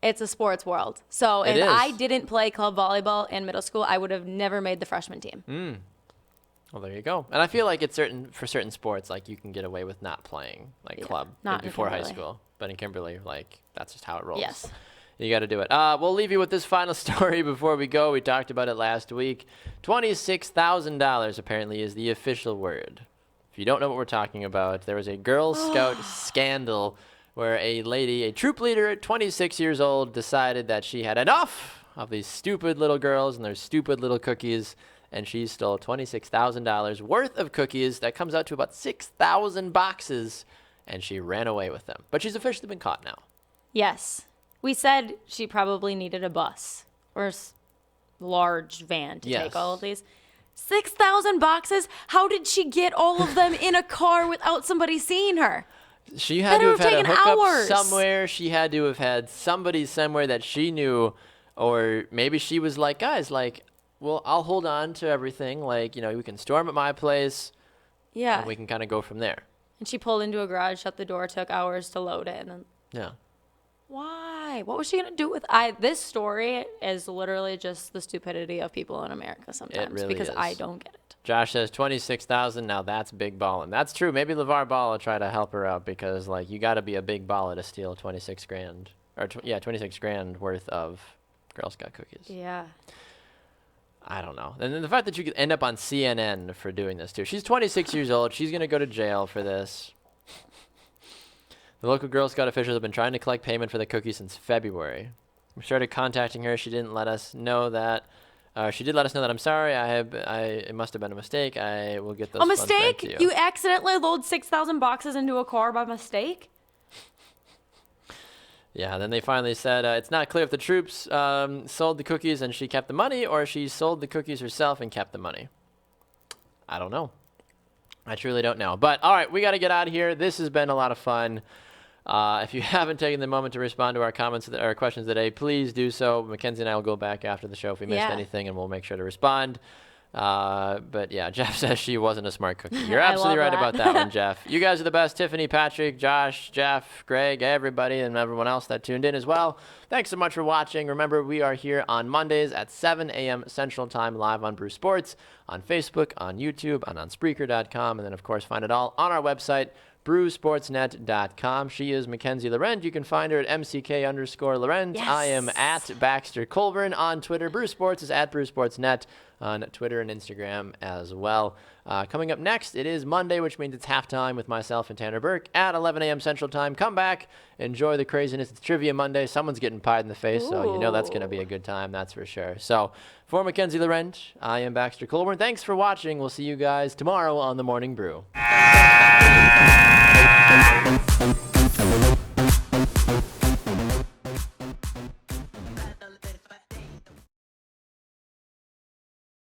it's a sports world. So It if I is. didn't play club volleyball in middle school, I would have never made the freshman team. Well, there you go. And I feel like it's for certain sports, like you can get away with not playing like club not in before high Kimberly. schoal. But in Kimberly, like that's just how it rolls. Yes. You got to do it. We'll leave you with this final story before we go. We talked about it last week. $26,000 apparently is the official word. If you don't know what we're talking about, there was a Girl Scout scandal where a lady, a troop leader at 26 years old, decided that she had enough of these stupid little girls and their stupid little cookies, and she stole $26,000 worth of cookies. That comes out to about 6,000 boxes, and she ran away with them. But she's officially been caught now. Yes. We said she probably needed a bus or large van to Yes. take all of these. 6,000 boxes? How did she get all of them in a car without somebody seeing her? She had That to would have have had a taken hookup hours. somewhere. She had to have had somebody somewhere that she knew, or maybe she was like, guys, like, well, I'll hold on to everything. Like, you know, we can store them at my place, Yeah. and we can kind of go from there. And she pulled into a garage, shut the door, took hours to load it. And then, Yeah. why? What was she going to do with this story is literally just the stupidity of people in America sometimes really because I is. don't get it. Josh says 26,000. Now that's big ballin'. That's true. Maybe LeVar Ball will try to help her out because, like, you got to be a big baller to steal 26 grand. Or, 26 grand worth of Girl Scout cookies. Yeah. I don't know. And then the fact that you could end up on CNN for doing this, too. She's 26 years old. She's going to go to jail for this. The local Girl Scout officials have been trying to collect payment for the cookies since February. We started contacting her. She didn't let us know that. She did let us know that I'm sorry. It must have been a mistake. I will get those A funds back mistake? to You accidentally load 6,000 boxes into a car by mistake? Yeah, then they finally said it's not clear if the troops sold the cookies and she kept the money, or she sold the cookies herself and kept the money. I don't know. I truly don't know. But, all right, we got to get out of here. This has been a lot of fun. If you haven't taken the moment to respond to our comments or questions today, please do so. McKenzie and I will go back after the show if we missed Yeah. anything, and we'll make sure to respond. But yeah, Jeff says she wasn't a smart cookie. You're I absolutely love right that. about that one, Jeff. You guys are the best. Tiffany, Patrick, Josh, Jeff, Greg, everybody, and everyone else that tuned in as well. Thanks so much for watching. Remember, we are here on Mondays at 7 a.m. Central Time live on Brew Sports, on Facebook, on YouTube, and on Spreaker.com. And then, of course, find it all on our website, brewsportsnet.com. She is Mackenzie Laurent. You can find her at MCK_Laurent. Yes. I am at Baxter Colburn on Twitter. Brew Sports is at BrewSportsNet on Twitter and Instagram as well. Coming up next, it is Monday, which means it's halftime with myself and Tanner Burke at 11 a.m. Central Time. Come back, enjoy the craziness. It's Trivia Monday. Someone's getting pied in the face, so you know that's going to be a good time, that's for sure. So for Mackenzie Laurent, I am Baxter Colburn. Thanks for watching. We'll see you guys tomorrow on The Morning Brew.